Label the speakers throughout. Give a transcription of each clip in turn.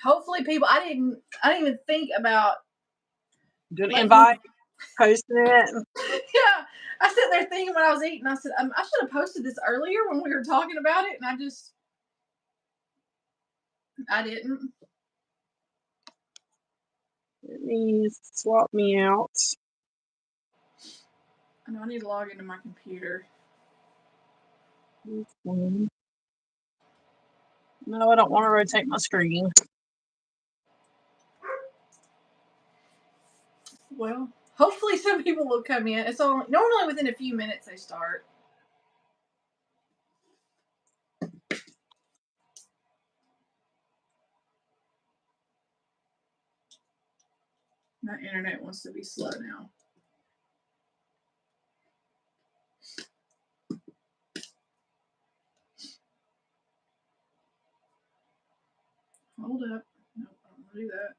Speaker 1: hopefully people. I didn't even think about
Speaker 2: doing an invite, posting it.
Speaker 1: Yeah, I sat there thinking when I was eating. I said I should have posted this earlier when we were talking about it, and I didn't.
Speaker 2: Let me swap me out.
Speaker 1: I know I need to log into my computer.
Speaker 2: No, I don't want to rotate my screen.
Speaker 1: Well, hopefully some people will come in. It's only normally within a few minutes they start. My internet wants to be slow now. Hold up. Nope, I don't want to do that.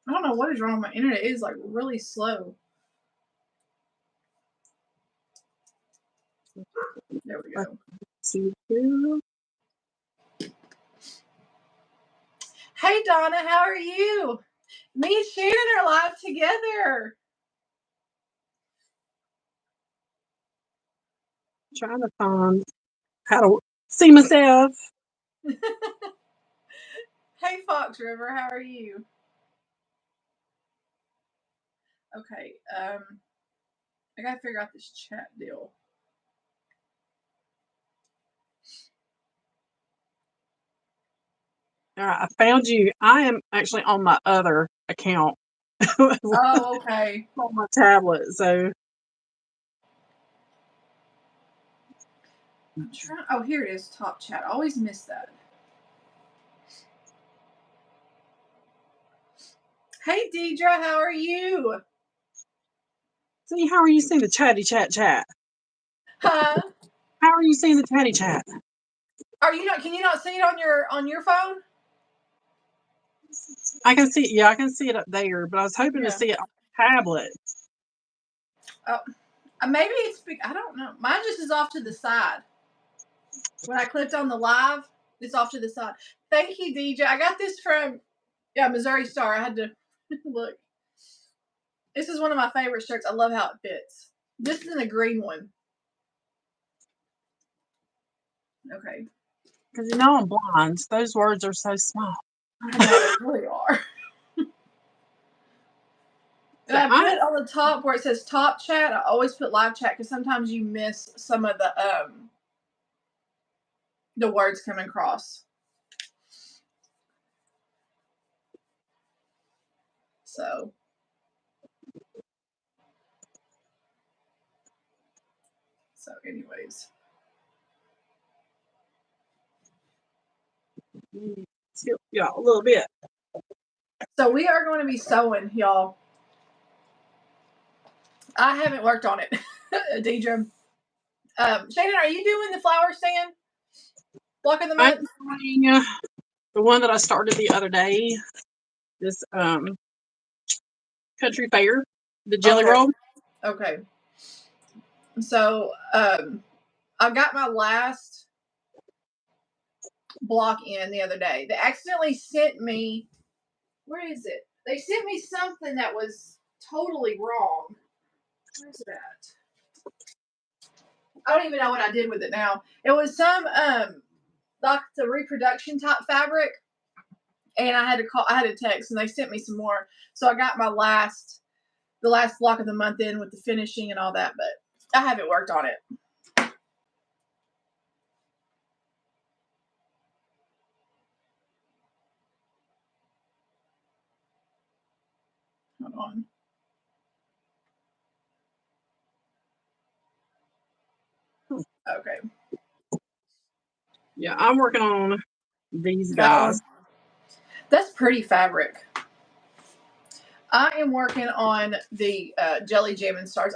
Speaker 1: I don't know what is wrong with my internet. It is like really slow. There we go. Hey Donna, how are you? Me and Shannon are live together.
Speaker 2: Trying to find how to see myself.
Speaker 1: Hey Fox River, how are you? Okay, I gotta figure out this chat deal.
Speaker 2: All right, I found you. I am actually on my other account.
Speaker 1: Oh, okay.
Speaker 2: On my tablet, so.
Speaker 1: I'm trying. Oh, here it is. Top chat. I always miss that. Hey Deidre, how are you?
Speaker 2: See, how are you seeing the chatty chat?
Speaker 1: Huh?
Speaker 2: How are you seeing the chatty chat?
Speaker 1: Are you not? Can you not see it on your phone?
Speaker 2: I can see. Yeah, I can see it up there, but I was hoping to see it on the tablet.
Speaker 1: Oh, maybe it's. I don't know. Mine just is off to the side. When I clicked on the live, it's off to the side. Thank you, DJ. I got this from Missouri Star. I had to look. This is one of my favorite shirts. I love how it fits. This is in a green one. Okay.
Speaker 2: Because I'm blind. Those words are so small.
Speaker 1: I know they really are. And I put on the top where it says top chat. I always put live chat because sometimes you miss some of the words coming across. So anyways.
Speaker 2: Yeah, a little bit.
Speaker 1: So we are going to be sewing, y'all. I haven't worked on it, Deidre. Shannon, are you doing the flower stand? Block of the month?
Speaker 2: I'm doing the one that I started the other day. This country fair, the jelly roll.
Speaker 1: Okay. So I got my last block in the other day. They accidentally sent me. Where is it? They sent me something that was totally wrong. Where's it at? I don't even know what I did with it now. It was some like the reproduction type fabric, and I had to text, and they sent me some more. So I got the last block of the month in with the finishing and all that, but I haven't worked on it. Hold on. Okay.
Speaker 2: Yeah, I'm working on these guys.
Speaker 1: That's pretty fabric. I am working on the Jelly Jammin' Stars.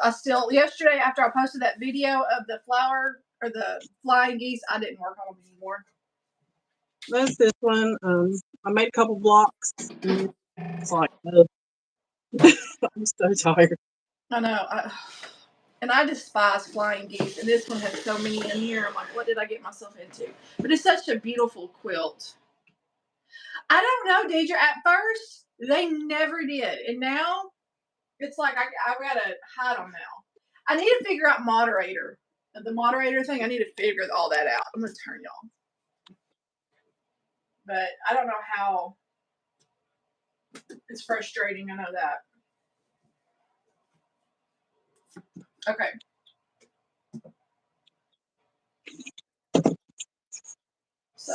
Speaker 1: Yesterday after I posted that video of the flower or the flying geese, I didn't work on them anymore.
Speaker 2: That's this one. I made a couple blocks. It's like I'm so tired.
Speaker 1: I know. And I despise flying geese. And this one has so many in here. I'm like, what did I get myself into? But it's such a beautiful quilt. I don't know, Deidre. At first, they never did. And now, it's like I've got to hide them now. I need to figure out moderator. The moderator thing, I need to figure all that out. I'm going to turn y'all. But I don't know how. It's frustrating. I know that. Okay. So,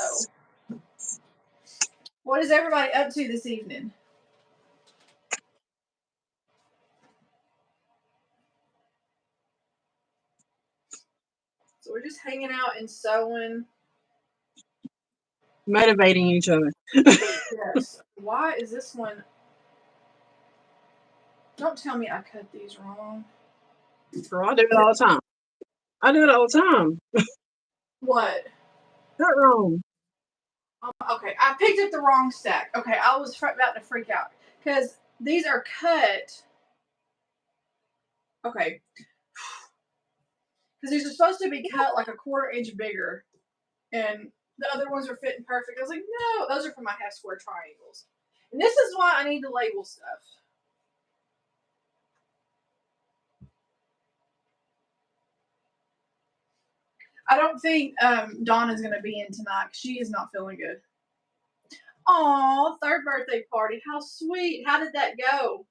Speaker 1: what is everybody up to this evening? So we're just hanging out and sewing.
Speaker 2: Motivating each other.
Speaker 1: Yes. Why is this one? Don't tell me I cut these wrong.
Speaker 2: Girl, I do it all the time. I do it all the time.
Speaker 1: What?
Speaker 2: Cut wrong.
Speaker 1: Okay, I picked up the wrong stack. Okay, I was about to freak out because these are cut. Okay, because these are supposed to be cut like a 1/4 inch bigger, and the other ones are fitting perfect. I was like, no, those are for my half square triangles, and this is why I need to label stuff. I don't think Donna's gonna be in tonight. She is not feeling good. Aw, 3rd birthday party. How sweet. How did that go?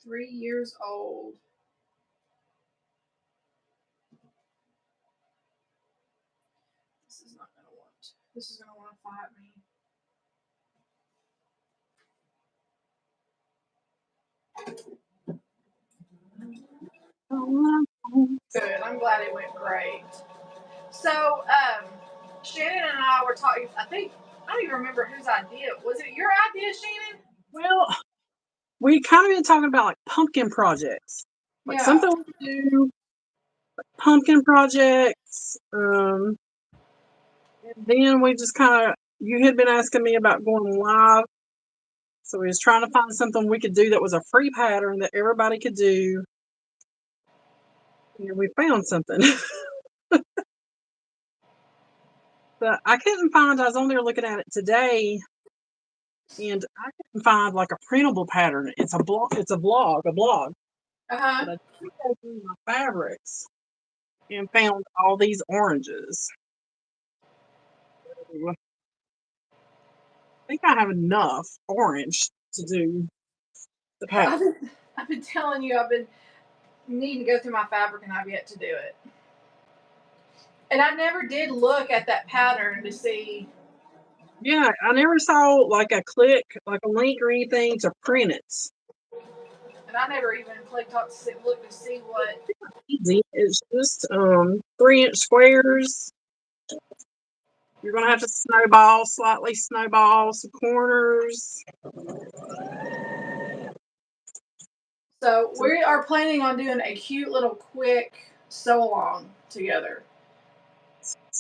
Speaker 1: Three years old. This is not gonna want. This is gonna want to fight me. Good. I'm glad it went great. So, Shannon and I were talking. I don't even remember whose idea. Was it your idea, Shannon?
Speaker 2: Well, we kind of been talking about like pumpkin projects, like
Speaker 1: Yeah.
Speaker 2: something we could do, like pumpkin projects. And then we just kind of, you had been asking me about going live, so we was trying to find something we could do that was a free pattern that everybody could do. And we found something. But I couldn't find. I was on there looking at it today, and I couldn't find like a printable pattern. It's a blog. It's a blog.
Speaker 1: Uh huh.
Speaker 2: But I did go through my fabrics and found all these oranges. I think I have enough orange to do the pattern.
Speaker 1: I've been telling you. I've been needing to go through my fabric, and I've yet to do it. And I never did look at that pattern to see.
Speaker 2: Yeah, I never saw like a link or anything to print it.
Speaker 1: And I never even clicked on to look to see what.
Speaker 2: Easy. It's just 3-inch squares. You're gonna have to slightly snowball some corners.
Speaker 1: So we are planning on doing a cute little quick sew along together.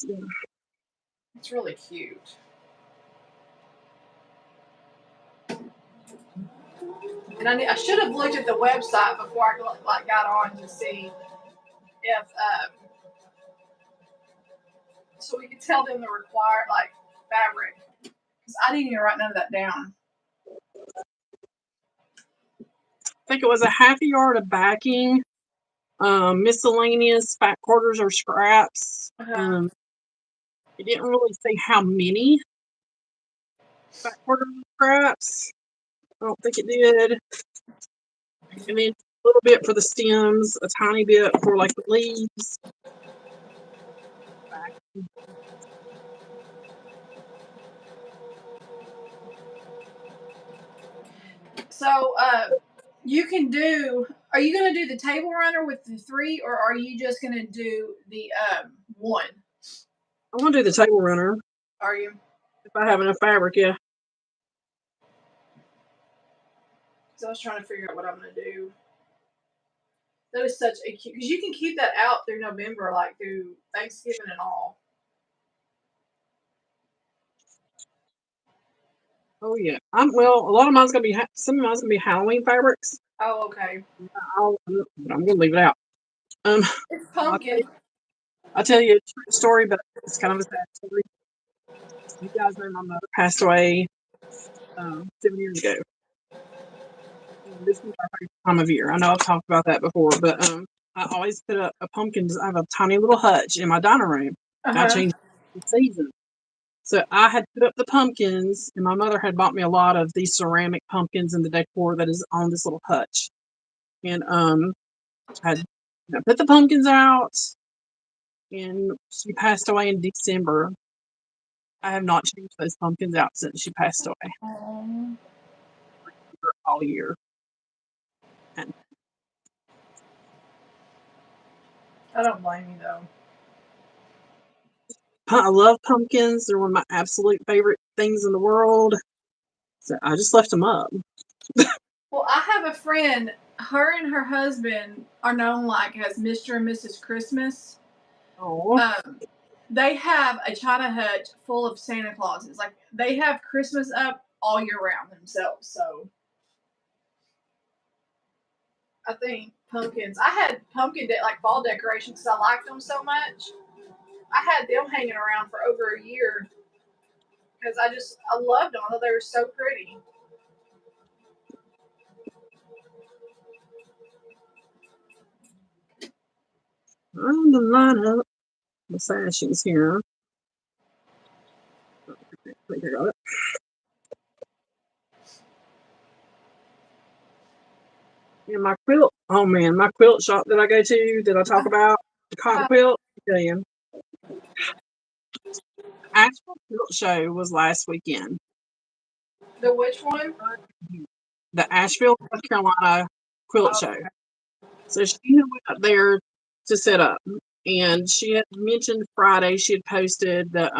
Speaker 2: Yeah.
Speaker 1: It's really cute. And I should have looked at the website before I got on to see if so we could tell them the required fabric, because I didn't even write none of that down.
Speaker 2: I think it was a half a yard of backing, miscellaneous fat quarters or scraps. It didn't really say how many fat quarters or scraps. I don't think it did. And then a little bit for the stems, a tiny bit for like the leaves.
Speaker 1: So you can do. Are you going to do the table runner with the 3, or are you just going to do the 1?
Speaker 2: I want to do the table runner.
Speaker 1: Are you?
Speaker 2: If I have enough fabric, yeah.
Speaker 1: So I was trying to figure out what I'm going to do. That is such a cute, because you can keep that out through November, like through Thanksgiving and all.
Speaker 2: Oh yeah. Well, a lot of mine's gonna be some of mine's gonna be Halloween fabrics.
Speaker 1: Oh, okay.
Speaker 2: But I'm gonna leave it out. Um,
Speaker 1: It's
Speaker 2: I'll
Speaker 1: pumpkin.
Speaker 2: I'll tell you a true story, but it's kind of a sad story. You guys know my mother passed away 7 years ago. And this is our favorite time of year. I know I've talked about that before, but I always put up a pumpkin. I have a tiny little hutch in my dining room. I change the season. So I had put up the pumpkins, and my mother had bought me a lot of these ceramic pumpkins and the decor that is on this little hutch. And I put the pumpkins out, and she passed away in December. I have not changed those pumpkins out since she passed away. All year. And
Speaker 1: I don't blame you though.
Speaker 2: I love pumpkins. They're one of my absolute favorite things in the world. So I just left them up.
Speaker 1: Well, I have a friend. Her and her husband are known like as Mr. and Mrs. Christmas.
Speaker 2: Oh,
Speaker 1: They have a China hutch full of Santa Clauses. Like they have Christmas up all year round themselves. So I think pumpkins. I had like fall decorations because I liked them so much. I had them hanging around for over a year because I loved them. I thought they were so pretty.
Speaker 2: I'm the lineup. The sashes here. I think I got it. And my quilt. Oh man, my quilt shop that I go to that I talk about, the cotton quilt. I tell you, Asheville Quilt Show was last weekend.
Speaker 1: The which one?
Speaker 2: The Asheville, North Carolina Quilt Show. So she went up there to set up, and she had mentioned Friday she had posted that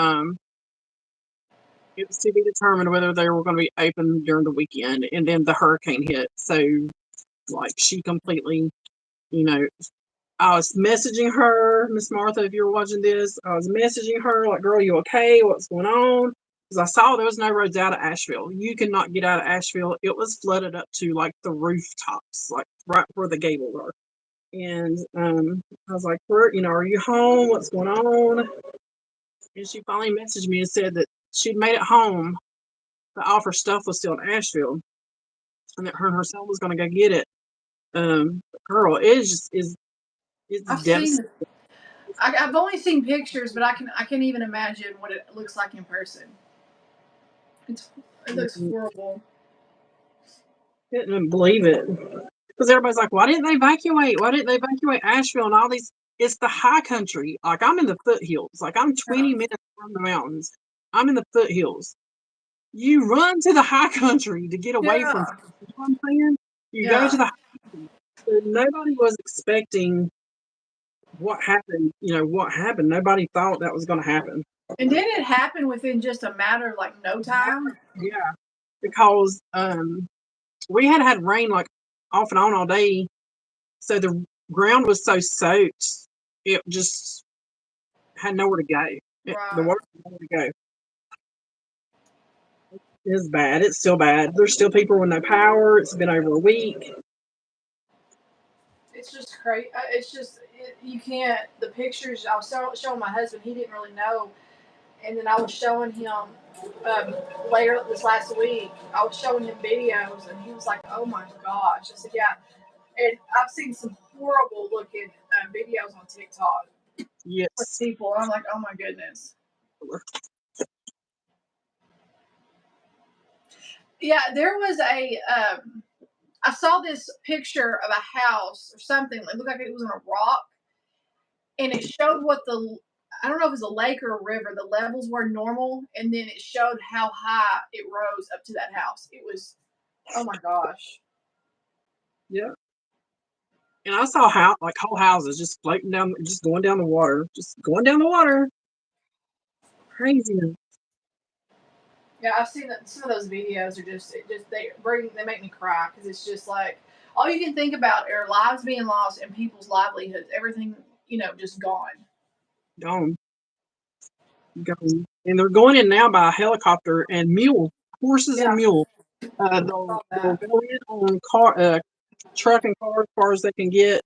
Speaker 2: it was to be determined whether they were going to be open during the weekend, and then the hurricane hit. So like she completely, you know, I was messaging her, Miss Martha, if you're watching this, I was messaging her like, "Girl, you okay? What's going on?" Because I saw there was no roads out of Asheville. You could not get out of Asheville. It was flooded up to like the rooftops, like right where the gables are. And I was like, "Where, are you home? What's going on?" And she finally messaged me and said that she'd made it home, but all of her stuff was still in Asheville, and that her and her son was going to go get it. Girl, it's
Speaker 1: I've
Speaker 2: devastating.
Speaker 1: seen. I've only seen pictures, but I can even imagine what it looks like in person. It looks horrible.
Speaker 2: Couldn't believe it. Because everybody's like, why didn't they evacuate? Why didn't they evacuate Asheville and all these? It's the high country. Like, I'm in the foothills. Like, I'm 20 minutes from the mountains. I'm in the foothills. You run to the high country to get away from, you know what I'm saying? You go to the high country. So nobody was expecting what happened. What happened. Nobody thought that was going to happen.
Speaker 1: And did it happen within just a matter of like no time?
Speaker 2: Yeah. Because we had rain like off and on all day. So the ground was so soaked, it just had nowhere to go. The water had nowhere to go. It's bad. It's still bad. There's still people with no power. It's been over a week.
Speaker 1: It's just crazy. You can't. The pictures I was showing my husband, he didn't really know, and then I was showing him later this last week. I was showing him videos, and he was like, "Oh my gosh!" I said, "Yeah," and I've seen some horrible looking videos on TikTok
Speaker 2: Yes.
Speaker 1: with people. I'm like, "Oh my goodness." Yeah, there was I saw this picture of a house or something. It looked like it was on a rock, and it showed what I don't know if it was a lake or a river. The levels were normal, and then it showed how high it rose up to that house. It was, oh my gosh.
Speaker 2: Yeah. And I saw whole houses just floating down, just going down the water, Craziness.
Speaker 1: Yeah, I've seen that. Some of those videos are they make me cry because it's just like all you can think about are lives being lost and people's livelihoods. Everything just gone.
Speaker 2: Gone. And they're going in now by helicopter and mule. horses and mules. They'll go in on truck and car as far as they can get,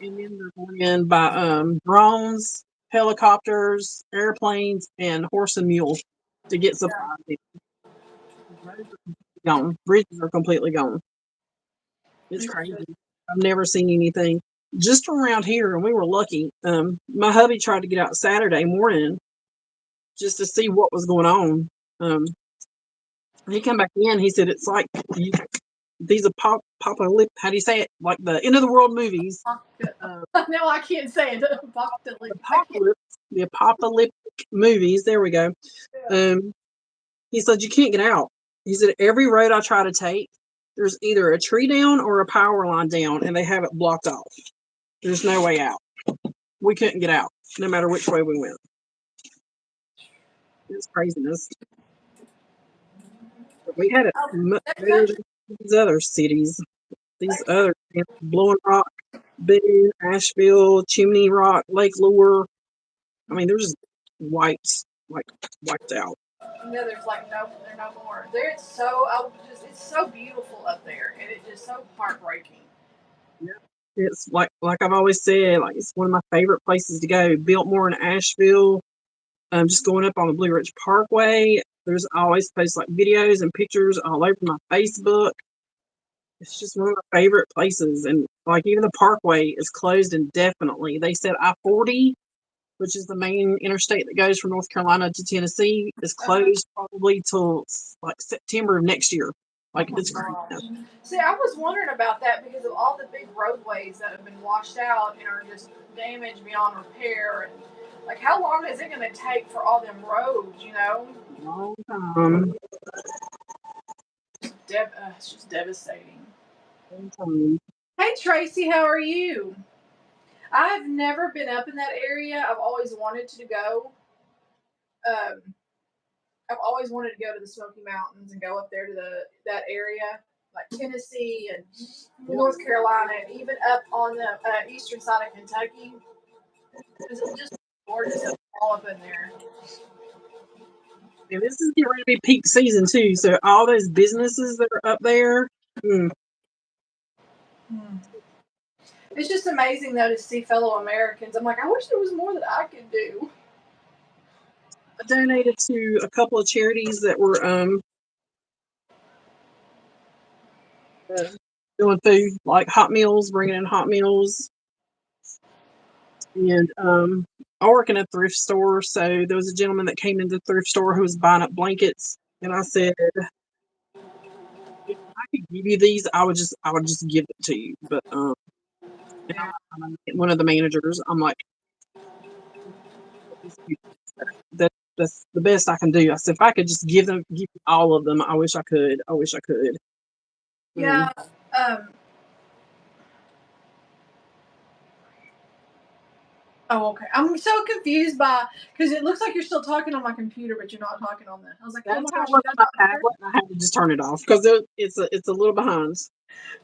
Speaker 2: and then they're going in by drones, helicopters, airplanes, and horse and mule to get supplies. Roads are completely gone. Bridges are completely gone. It's crazy. I've never seen anything just around here, and we were lucky. My hubby tried to get out Saturday morning just to see what was going on. He came back in. He said it's like these apocalyptic. How do you say it? Like the end of the world movies.
Speaker 1: No, I can't say it.
Speaker 2: The apocalyptic movies. There we go. Yeah. He said you can't get out. He said every road I try to take, there's either a tree down or a power line down, and they have it blocked off. There's no way out. We couldn't get out, no matter which way we went. It's craziness. But we had it much better than these other cities. These other Blowing Rock, Boone, Asheville, Chimney Rock, Lake Lure. I mean, they're just wiped out.
Speaker 1: No, there's like no more. It's so beautiful up there, and it's just so heartbreaking.
Speaker 2: Yeah, it's like I've always said, like it's one of my favorite places to go. Biltmore and Asheville. Just going up on the Blue Ridge Parkway. There's always posts like videos and pictures all over my Facebook. It's just one of my favorite places, and like even the Parkway is closed indefinitely. They said I-40, which is the main interstate that goes from North Carolina to Tennessee, is closed probably till like September of next year. Like it's crazy.
Speaker 1: See, I was wondering about that because of all the big roadways that have been washed out and are just damaged beyond repair. And like, how long is it going to take for all them roads? You know,
Speaker 2: long time.
Speaker 1: It's just devastating. Hey Tracy, how are you? I've never been up in that area. I've always wanted to go. I've always wanted to go to the Smoky Mountains and go up there to that area, like Tennessee and North Carolina, and even up on the eastern side of Kentucky. It's just gorgeous all up in there.
Speaker 2: And this is getting ready to be peak season too, so all those businesses that are up there.
Speaker 1: It's just amazing though to see fellow Americans. I'm like, I wish there was more that I could do.
Speaker 2: I donated to a couple of charities that were doing food, like hot meals, bringing in hot meals. And I work in a thrift store, so there was a gentleman that came into the thrift store who was buying up blankets, and I said, if I could give you these, I would just give it to you. But one of the managers, I'm like, that's the best I can do. I said, if I could just give you all of them, I wish I could.
Speaker 1: Yeah. Oh, okay. I'm so confused because it looks like you're still talking on my computer, but you're not talking on the. I was like,
Speaker 2: oh my gosh, my tablet. I had to just turn it off because it's a little behind.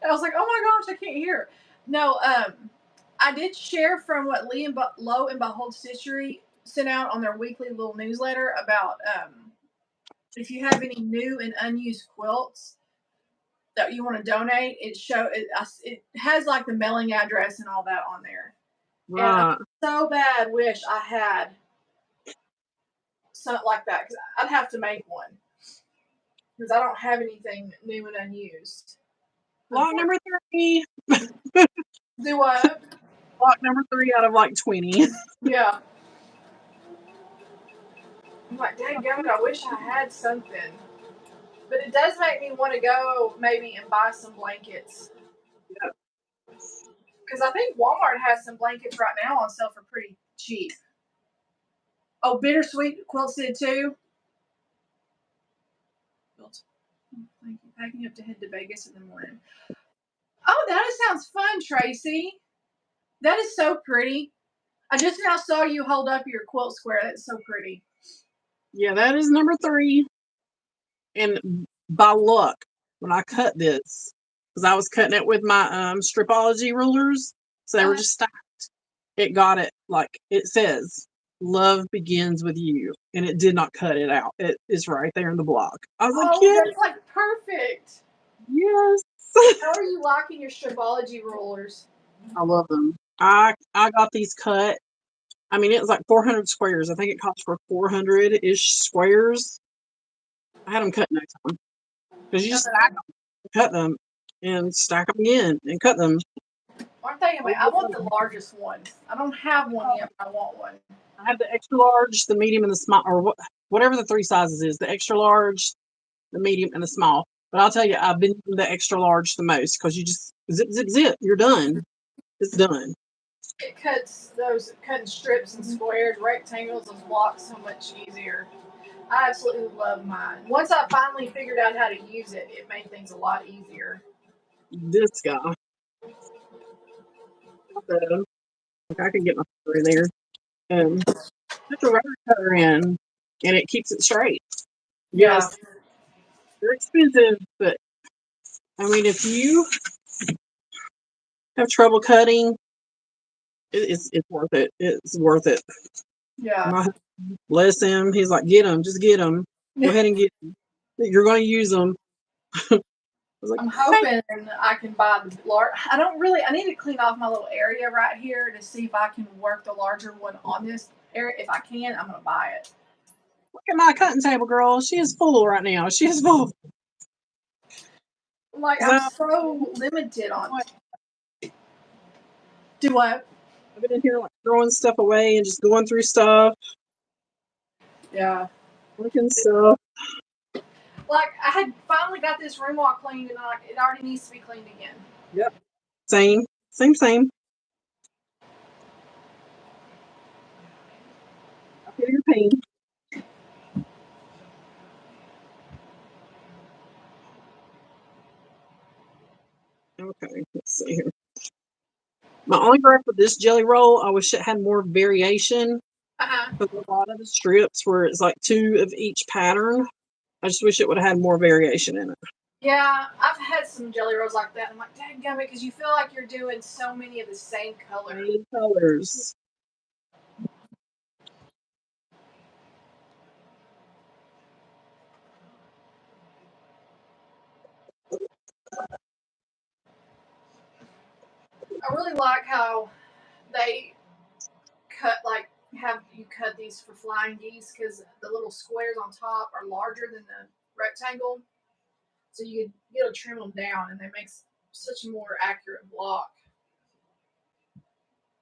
Speaker 1: I was like, oh my gosh, I can't hear. No, I did share from what Lo and Behold Stitchery sent out on their weekly little newsletter about if you have any new and unused quilts that you want to donate. It has like the mailing address and all that on there.
Speaker 2: Right.
Speaker 1: And I so bad wish I had something like that because I'd have to make one because I don't have anything new and unused.
Speaker 2: Block number 3.
Speaker 1: Do what?
Speaker 2: Block number 3 out of like 20.
Speaker 1: Yeah. I'm like, dang it, I wish I had something. But it does make me want to go maybe and buy some blankets.
Speaker 2: Yeah.
Speaker 1: Because I think Walmart has some blankets right now on sale for pretty cheap. Oh, Bittersweet Quilts did too. Thank you. Packing up to head to Vegas in the morning. Oh, that sounds fun, Tracy. That is so pretty. I just now saw you hold up your quilt square. That's so pretty.
Speaker 2: Yeah, that is number 3. And by luck, when I cut this, because I was cutting it with my stripology rulers, so they were just stacked. It got it like it says. love begins with you. And it did not cut it out. It is right there in the block. I was like,
Speaker 1: Oh,
Speaker 2: yes,
Speaker 1: that's like perfect.
Speaker 2: yes.
Speaker 1: How are you liking your Strabology rollers?
Speaker 2: I love them. I got these cut. I mean, it was like 400 squares. I think it cost for 400-ish squares. I had them cut next time. Because you just stack them, cut them, and stack them again, and cut them.
Speaker 1: Aren't they? I want the largest one. I don't have one yet, but I want one.
Speaker 2: I have the extra large, the medium, and the small, or whatever the 3 sizes is. The extra large, the medium, and the small. But I'll tell you, I've been using the extra large the most because you just zip, zip, zip. You're done. It's done.
Speaker 1: It cuts those cutting strips and squares, rectangles, and blocks so much easier. I absolutely love mine. Once I finally figured out how to use it, it made things a lot easier.
Speaker 2: This guy. I can get my finger in there. Put the rubber cutter in, and it keeps it straight.
Speaker 1: Yeah.
Speaker 2: Yes, they're expensive, but I mean, if you have trouble cutting, it's worth it. It's worth it.
Speaker 1: Yeah.
Speaker 2: Bless him. He's like, get them, just get them. Go ahead and get them. You're going to use them.
Speaker 1: Like, I'm hoping I can buy the large. I need to clean off my little area right here to see if I can work the larger one on this area. If I can, I'm going to buy it.
Speaker 2: Look at my cutting table, girl. She is full right now. She is full.
Speaker 1: Like, I'm so limited on it. Do what?
Speaker 2: I've been in here like throwing stuff away and just going through stuff.
Speaker 1: Yeah.
Speaker 2: Looking stuff.
Speaker 1: Like, I had finally got this room all cleaned, and it already needs to be cleaned again.
Speaker 2: Yep. Same. I feel your pain. Okay, let's see here. My only gripe with this jelly roll, I wish it had more variation. Because a lot of the strips where it's like 2 of each pattern, I just wish it would have had more variation in it.
Speaker 1: Yeah, I've had some jelly rolls like that. I'm like, dadgummit, because you feel like you're doing so many of the same color.
Speaker 2: Same colors.
Speaker 1: I really like how they have you cut these for flying geese because the little squares on top are larger than the rectangle. So you get to trim them down and they make such a more accurate block.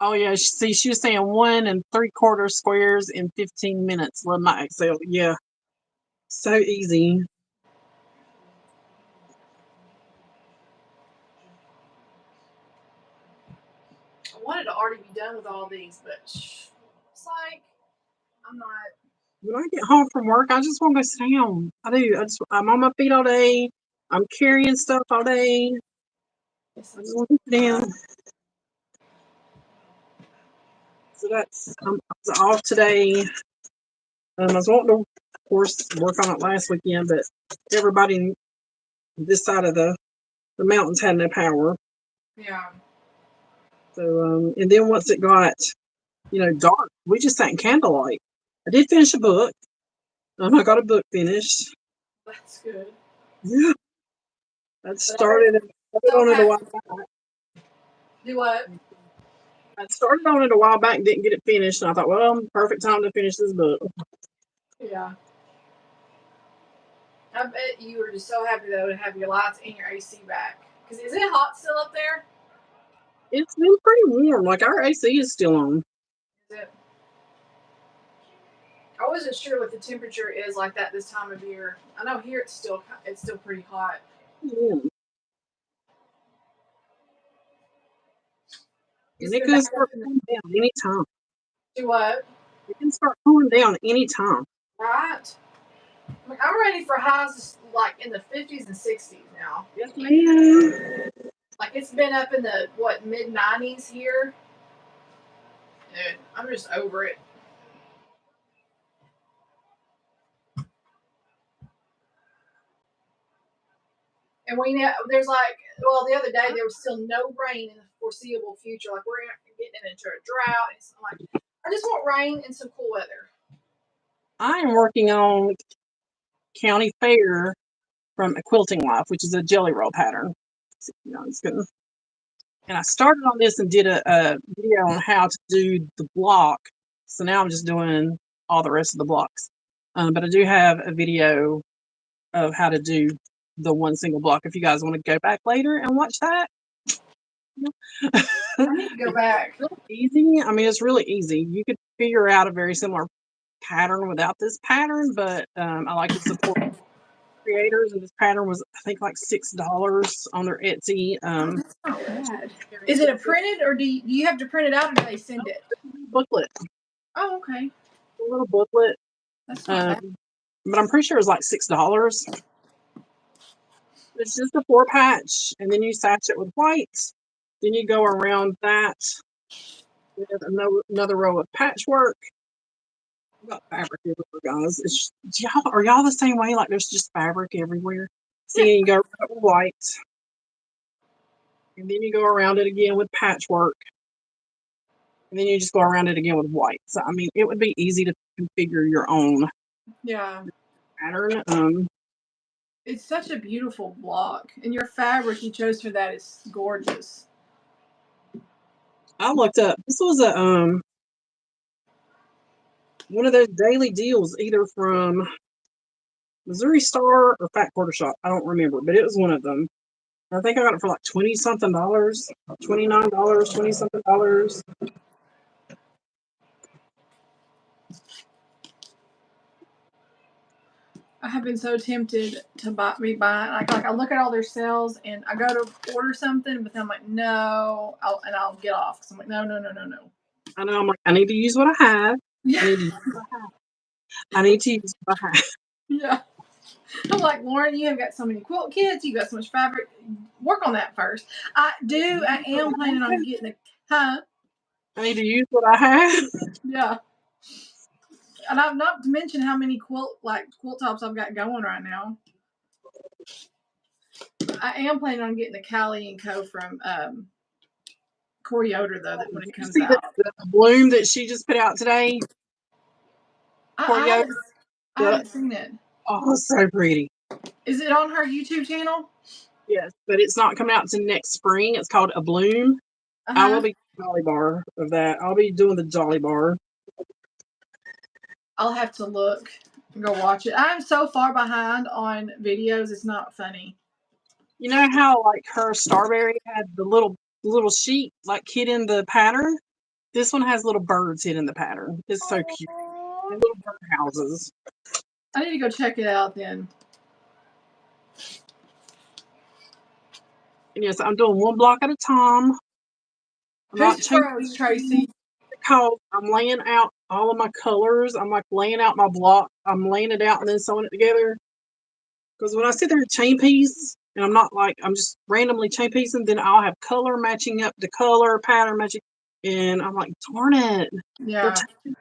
Speaker 2: Oh yeah, see, she was saying 1 3/4 squares in 15 minutes. Love my Excel. Yeah, so easy.
Speaker 1: I wanted to already be done with all these, but it's like I'm not.
Speaker 2: When I get home from work, I just want to go sit down. I do. I'm on my feet all day. I'm carrying stuff all day. I just want to sit down. So I was off today. I was wanting to, of course, work on it last weekend, but everybody this side of the mountains had no power.
Speaker 1: Yeah.
Speaker 2: So, and then once it got, dark, we just sat in candlelight. I did finish a book. I got a book finished.
Speaker 1: That's good.
Speaker 2: Yeah. I started on it a while back.
Speaker 1: Do what?
Speaker 2: I started on it a while back and didn't get it finished. And I thought, well, perfect time to finish this book.
Speaker 1: Yeah. I bet you were just so happy though to have your lights and your AC back. Because is it hot still up there?
Speaker 2: It's been pretty warm. Like our AC is still on.
Speaker 1: Is it? I wasn't sure what the temperature is like that this time of year. I know here it's still pretty hot.
Speaker 2: Yeah. And it can start cooling down anytime.
Speaker 1: Do what?
Speaker 2: It can start cooling down anytime.
Speaker 1: Right. I'm ready for highs like in the 50s and 60s now.
Speaker 2: Yes, ma'am.
Speaker 1: Like it's been up in the mid 90s here. Dude, I'm just over it. And we know there's the other day there was still no rain in the foreseeable future. Like we're getting into a drought. And I'm like, I just want rain and some cool weather.
Speaker 2: I am working on County Fair from a Quilting Life, which is a jelly roll pattern. It's good. And I started on this and did a video on how to do the block. So now I'm just doing all the rest of the blocks. But I do have a video of how to do the one single block if you guys want to go back later and watch that.
Speaker 1: I need to go back.
Speaker 2: It's really easy. I mean, it's really easy. You could figure out a very similar pattern without this pattern, but I like to support creators, and this pattern was, I think, like $6 on their Etsy.
Speaker 1: That's not bad. Is it a printed, or do you have to print it out, or do they send it?
Speaker 2: Booklet.
Speaker 1: Oh, okay.
Speaker 2: A little booklet.
Speaker 1: That's not bad.
Speaker 2: But I'm pretty sure it's like $6. It's just a 4-patch, and then you satch it with white. Then you go around that with another row of patchwork. I've got fabric everywhere, guys. Are y'all the same way? Like there's just fabric everywhere. See, you go with white, and then you go around it again with patchwork, and then you just go around it again with white. So I mean, it would be easy to configure your own pattern.
Speaker 1: It's such a beautiful block, and your fabric you chose for that is gorgeous.
Speaker 2: I looked up. This was a one of those daily deals, either from Missouri Star or Fat Quarter Shop. I don't remember, but it was one of them. I think I got it for like $20-something, $29, $20-something.
Speaker 1: I have been so tempted to buy. Like I look at all their sales, and I go to order something, but then I'm like, no, I'll get off because I'm like, no.
Speaker 2: I know. I'm like, I need to use what I have.
Speaker 1: Yeah.
Speaker 2: I need to use what I have.
Speaker 1: Yeah. I'm like, Lauren, you have got so many quilt kits. You got so much fabric. Work on that first. I am planning on getting a. Huh?
Speaker 2: I need to use what I have.
Speaker 1: Yeah. And I've not to mention how many quilt tops I've got going right now. I am planning on getting the Callie & Co. from Corey Yoder, though, that when it comes out.
Speaker 2: The bloom that she just put out today?
Speaker 1: I haven't seen it.
Speaker 2: Oh, so pretty.
Speaker 1: Is it on her YouTube channel?
Speaker 2: Yes, but it's not coming out until next spring. It's called A Bloom. I will be Dolly Bar of that. I'll be doing the Dolly Bar.
Speaker 1: I'll have to look and go watch it. I'm so far behind on videos, it's not funny.
Speaker 2: You know how like her Starberry had the little sheet like hid in the pattern? This one has little birds hid in the pattern. It's so cute. And little bird houses.
Speaker 1: I need to go check it out then.
Speaker 2: And yes, I'm doing one block at a time. I'm not changing
Speaker 1: Tracy.
Speaker 2: Because I'm laying out all of my colors. I'm like laying out my block. I'm laying it out and then sewing it together. Because when I sit there and chain piece, and I'm just randomly chain piecing, then I'll have color matching up to color, pattern matching. And I'm like, darn it.
Speaker 1: Yeah.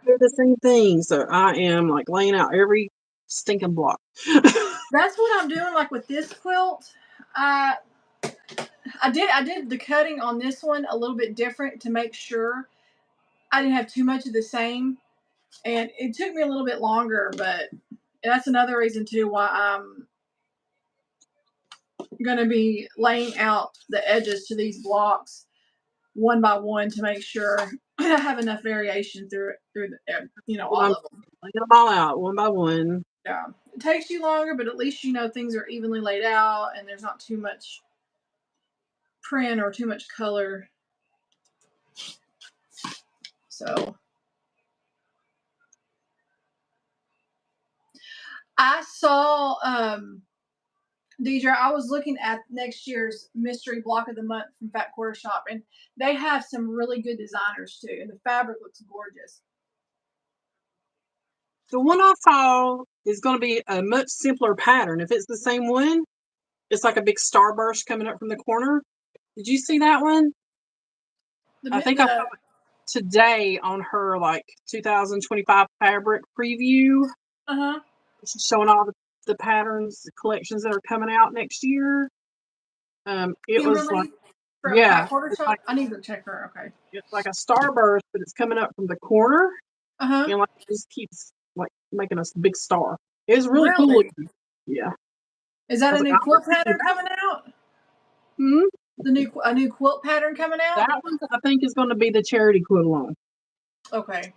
Speaker 2: They're the same thing. So I am like laying out every stinking block.
Speaker 1: That's what I'm doing. Like with this quilt, I did the cutting on this one a little bit different to make sure I didn't have too much of the same. And it took me a little bit longer, but that's another reason too why I'm going to be laying out the edges to these blocks one by one to make sure I have enough variation through all of them.
Speaker 2: Laying them all out one by one.
Speaker 1: Yeah, it takes you longer, but at least things are evenly laid out and there's not too much print or too much color. So I saw Deidre, I was looking at next year's mystery block of the month from Fat Quarter Shop, and they have some really good designers too, and the fabric looks gorgeous.
Speaker 2: The one I saw is going to be a much simpler pattern. If it's the same one, it's like a big starburst coming up from the corner. Did you see that one? I think I saw it today on her like 2025 fabric preview. She's showing all the patterns, the collections that are coming out next year. It was like
Speaker 1: From
Speaker 2: Yeah,
Speaker 1: Fat Quarter
Speaker 2: it's
Speaker 1: Shop?
Speaker 2: like
Speaker 1: I need to check her. Okay.
Speaker 2: it's like a starburst, but it's coming up from the corner,
Speaker 1: Uh-huh.
Speaker 2: and like it just keeps like making a big star. It's really cool
Speaker 1: Really?
Speaker 2: looking. Yeah.
Speaker 1: Is that
Speaker 2: I
Speaker 1: a
Speaker 2: was like,
Speaker 1: new
Speaker 2: I want
Speaker 1: quilt
Speaker 2: to see
Speaker 1: pattern
Speaker 2: that.
Speaker 1: coming out?
Speaker 2: Hmm.
Speaker 1: A new quilt pattern coming out?
Speaker 2: That one I think is going to be the charity quilt line.
Speaker 1: Okay.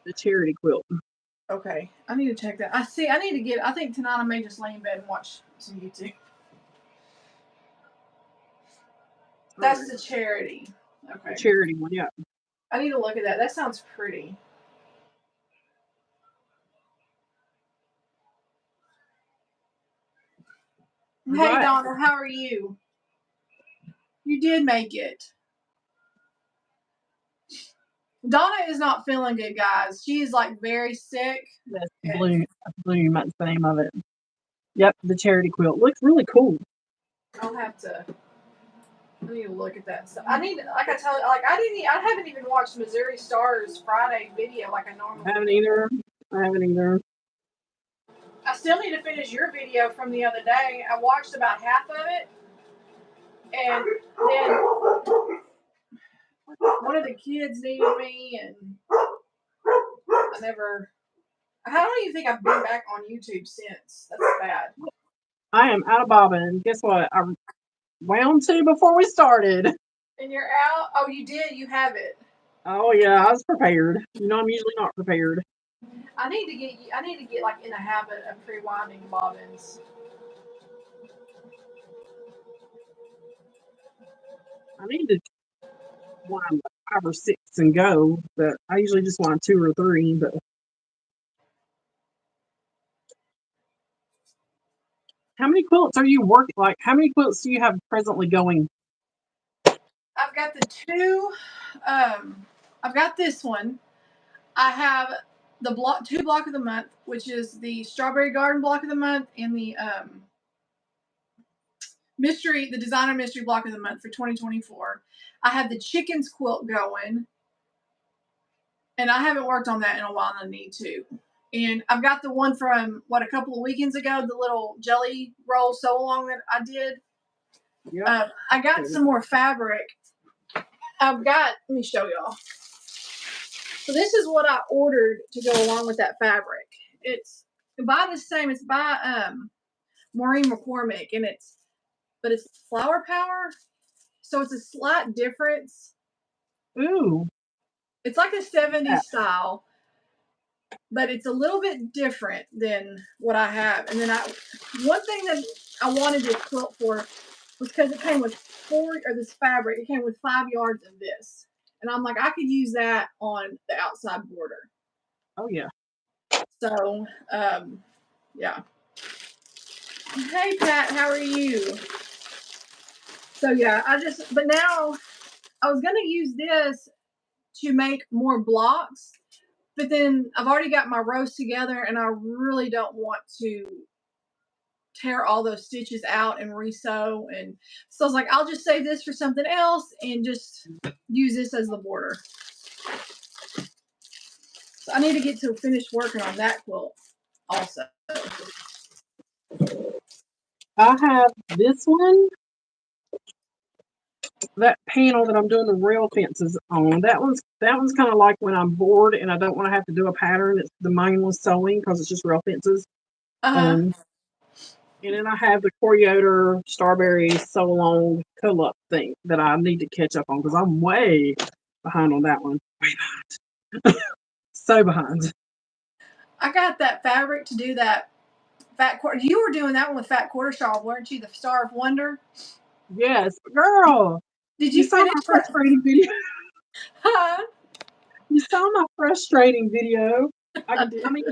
Speaker 2: The charity quilt.
Speaker 1: Okay. I need to check that. I need to get I think tonight I may just lay in bed and watch some YouTube. That's the charity. Okay.
Speaker 2: The charity one, yeah.
Speaker 1: I need to look at that. That sounds pretty. Hey
Speaker 2: Right.
Speaker 1: Donna, how are you? You did make it. Donna is not feeling good, guys. She is like very sick.
Speaker 2: That's blue. Blue, that's the name of it. Yep, the charity quilt. Looks really cool.
Speaker 1: I'll have to. I need to look at that stuff. I need, like I tell you, like I haven't even watched Missouri Stars Friday video like I normally.
Speaker 2: I haven't either. I haven't either.
Speaker 1: I still need to finish your video from the other day. I watched about half of it, and then one of the kids needed me, and I never. I don't even think I've been back on YouTube since. That's bad.
Speaker 2: I am out of bobbin. Guess what? I wound two before we started.
Speaker 1: And you're out? Oh, you did? You have it.
Speaker 2: Oh yeah, I was prepared. You know, I'm usually not prepared.
Speaker 1: I need to get like in a habit of pre-winding bobbins.
Speaker 2: I need to wind like 5 or 6 and go, but I usually just wind 2 or 3. But how many quilts are you working? Like, how many quilts do you have presently going?
Speaker 1: I've got the two. I've got this one. I have the two block of the month, which is the Strawberry Garden block of the month and the the designer mystery block of the month for 2024. I have the chickens quilt going, and I haven't worked on that in a while, and I need to. And I've got the one from a couple of weekends ago, the little jelly roll sew along that I did.
Speaker 2: Yeah.
Speaker 1: I got some more fabric. Let me show y'all. So this is what I ordered to go along with that fabric. It's by Maureen McCormick, and it's Flower Power. So it's a slight difference.
Speaker 2: Ooh.
Speaker 1: It's like a 70s
Speaker 2: Yeah.
Speaker 1: style, but it's a little bit different than what I have. And then one thing that I wanted this quilt for was because it came with this fabric. It came with 5 yards of this, and I'm like, I could use that on the outside border.
Speaker 2: Oh yeah.
Speaker 1: So, yeah. Hey Pat, how are you? So yeah, but now I was gonna use this to make more blocks, but then I've already got my rows together, and I really don't want to tear all those stitches out and resew. And so I was like, I'll just save this for something else and just use this as the border. So I need to get to finish working on that quilt also.
Speaker 2: I have this one. That panel that I'm doing the rail fences on. That one's kind of like when I'm bored and I don't want to have to do a pattern. It's the mindless sewing because it's just rail fences. And then I have the Coriotor Starberry Sew Along Pull-Up thing that I need to catch up on because I'm way behind on that one. Way behind. So behind.
Speaker 1: I got that fabric to do that fat quarter. You were doing that one with Fat Quarter Shawl, weren't you? The Star of Wonder.
Speaker 2: Yes, girl.
Speaker 1: Did you
Speaker 2: saw
Speaker 1: finish
Speaker 2: my frustrating video?
Speaker 1: Huh?
Speaker 2: You saw my frustrating video.
Speaker 1: I did.
Speaker 2: I mean,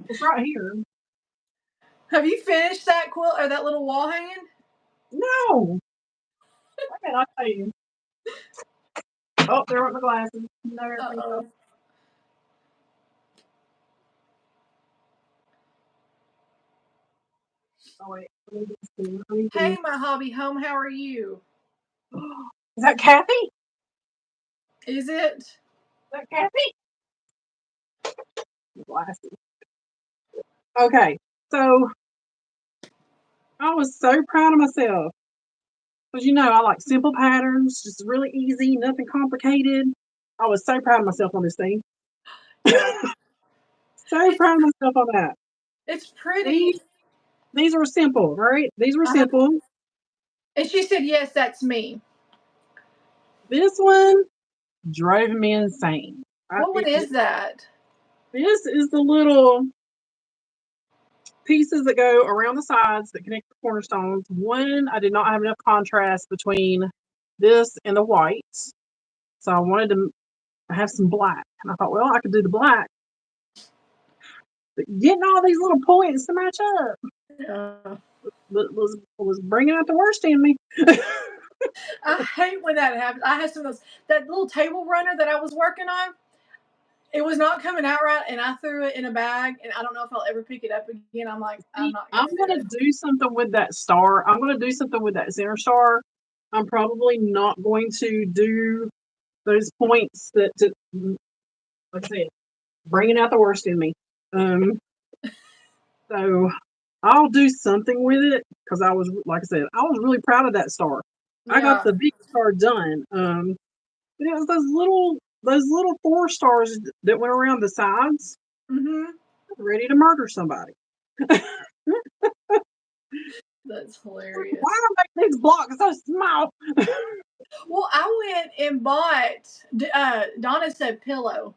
Speaker 2: it's right here.
Speaker 1: Have you finished that quilt or that little wall hanging?
Speaker 2: No. What can I tell you? Oh, there went my glasses.
Speaker 1: Uh-oh.
Speaker 2: Oh wait.
Speaker 1: Hey, my hobby home, how are you?
Speaker 2: Is that Kathy?
Speaker 1: Is it?
Speaker 2: Is that Kathy? Glasses. Okay, so I was so proud of myself. Because you know, I like simple patterns, just really easy, nothing complicated. I was so proud of myself on this thing.
Speaker 1: Yeah.
Speaker 2: So proud of myself on that.
Speaker 1: It's pretty.
Speaker 2: These were simple, right? These were
Speaker 1: Uh-huh.
Speaker 2: simple.
Speaker 1: And she said, yes, that's me.
Speaker 2: This one drove me insane.
Speaker 1: What one is that?
Speaker 2: This is the little pieces that go around the sides that connect the cornerstones. One, I did not have enough contrast between this and the whites. So I wanted to have some black. And I thought, well, I could do the black. But getting all these little points to match up was bringing out the worst in me.
Speaker 1: I hate when that happens. I had some of those, that little table runner that I was working on. It was not coming out right, and I threw it in a bag, and I don't know if I'll ever pick it up again. I'm like, I'm
Speaker 2: gonna do something with that star. I'm gonna do something with that center star. I'm probably not going to do those points that, like I said, bringing out the worst in me. So I'll do something with it because I was, like I said, I was really proud of that star.
Speaker 1: Yeah.
Speaker 2: I got the big star done. But it was those little 4 stars that went around the sides.
Speaker 1: Mm-hmm.
Speaker 2: Ready to murder somebody.
Speaker 1: That's hilarious.
Speaker 2: Why are my these blocks so small?
Speaker 1: Well, I went and bought. Donna said pillow.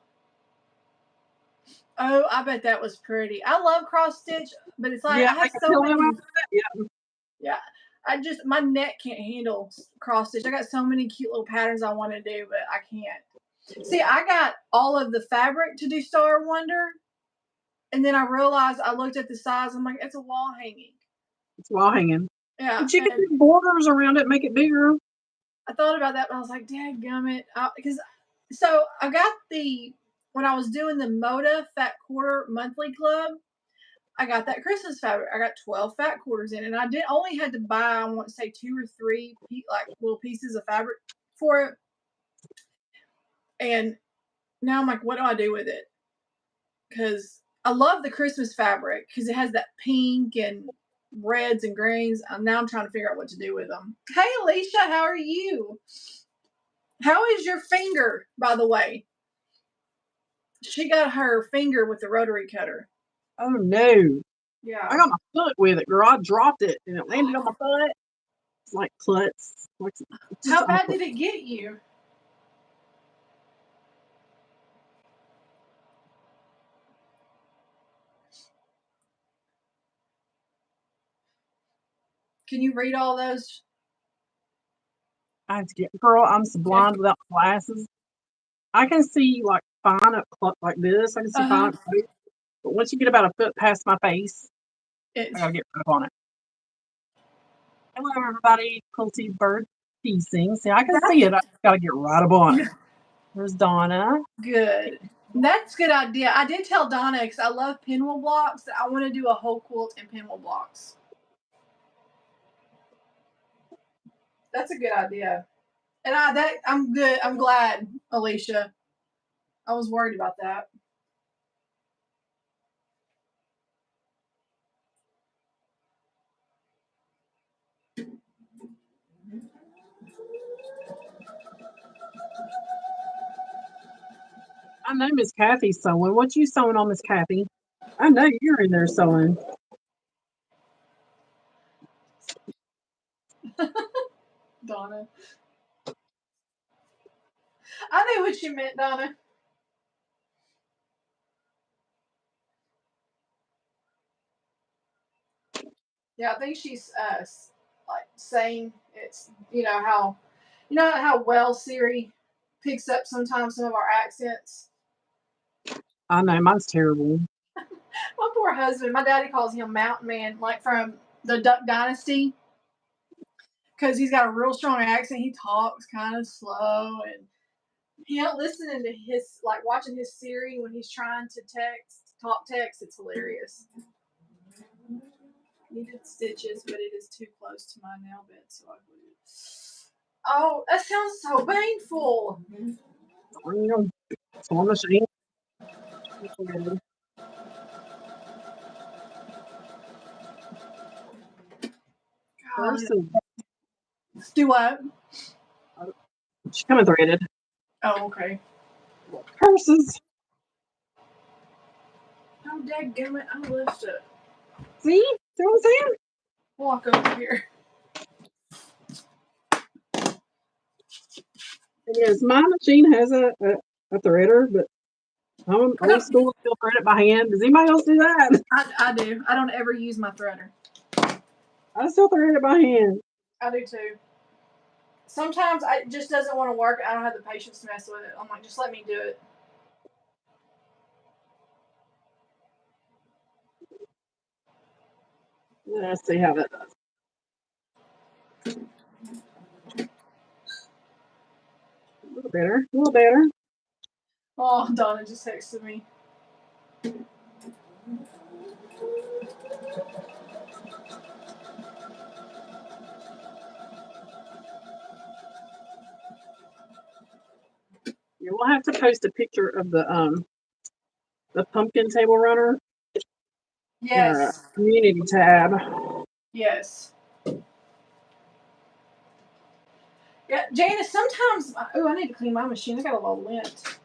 Speaker 1: Oh, I bet that was pretty. I love cross stitch, but it's like I have so many. Yeah, my neck can't handle cross stitch. I got so many cute little patterns I want to do, but I can't. See, I got all of the fabric to do Star Wonder, and then I realized I looked at the size. I'm like, it's a wall hanging.
Speaker 2: It's wall hanging.
Speaker 1: Yeah,
Speaker 2: but you can do borders around it, make it bigger.
Speaker 1: I thought about that, but I was like, dadgummit, because so I got when I was doing the Moda Fat Quarter Monthly Club. I got that Christmas fabric. I got 12 fat quarters in it. And I only had to buy, I want to say 2 or 3 like little pieces of fabric for it. And now I'm like, what do I do with it? Because I love the Christmas fabric because it has that pink and reds and greens. Now I'm trying to figure out what to do with them. Hey, Alicia, how are you? How is your finger, by the way? She got her finger with the rotary cutter.
Speaker 2: Oh, no.
Speaker 1: Yeah.
Speaker 2: I got my foot with it, girl. I dropped it, and it landed on my foot. It's like klutz.
Speaker 1: How bad did it get you? Can you read all those?
Speaker 2: I have to get, girl, I'm so blind without glasses. I can see like fine up like this. I can see fine up close. But once you get about a foot past my face, I gotta get right up on it. Hello, everybody. Quilty Bird Piecing. See, I can see it. I gotta get right up on it. There's Donna.
Speaker 1: Good. That's a good idea. I did tell Donna because I love pinwheel blocks that I want to do a whole quilt in pinwheel blocks. That's a good idea. And I'm good. I'm glad, Alicia. I was worried about that.
Speaker 2: I know Miss Kathy's sewing. What you sewing on, Miss Kathy? I know you're in there sewing.
Speaker 1: Donna. I knew what you meant, Donna. Yeah, I think she's like saying it's how well Siri picks up sometimes some of our accents.
Speaker 2: I know mine's terrible.
Speaker 1: My poor husband. My daddy calls him Mountain Man, like from the Duck Dynasty, because he's got a real strong accent. He talks kind of slow, and listening to his watching his Siri when he's trying to talk text. It's hilarious. Needed stitches, but it is too close to my nail bed, so I glued. Oh, that sounds so painful.
Speaker 2: It's on the machine.
Speaker 1: Do what?
Speaker 2: She's coming threaded.
Speaker 1: Oh, okay.
Speaker 2: Curses.
Speaker 1: Oh, dadgummit, I left it.
Speaker 2: See? See what I'm saying?
Speaker 1: Walk over here.
Speaker 2: And yes, my machine has a threader, but I'm old school, still thread it by hand. Does anybody else do that?
Speaker 1: I do. I don't ever use my threader.
Speaker 2: I still thread it by hand.
Speaker 1: I do too. Sometimes it just doesn't want to work. I don't have the patience to mess with it. I'm like, just let me do it.
Speaker 2: Let's see how that does. A little better. A little better.
Speaker 1: Oh, Donna just texted me.
Speaker 2: Yeah, we'll have to post a picture of the pumpkin table runner.
Speaker 1: Yes.
Speaker 2: In our community tab.
Speaker 1: Yes. Yeah, Janice, sometimes, oh, I need to clean my machine. I got a lot of lint.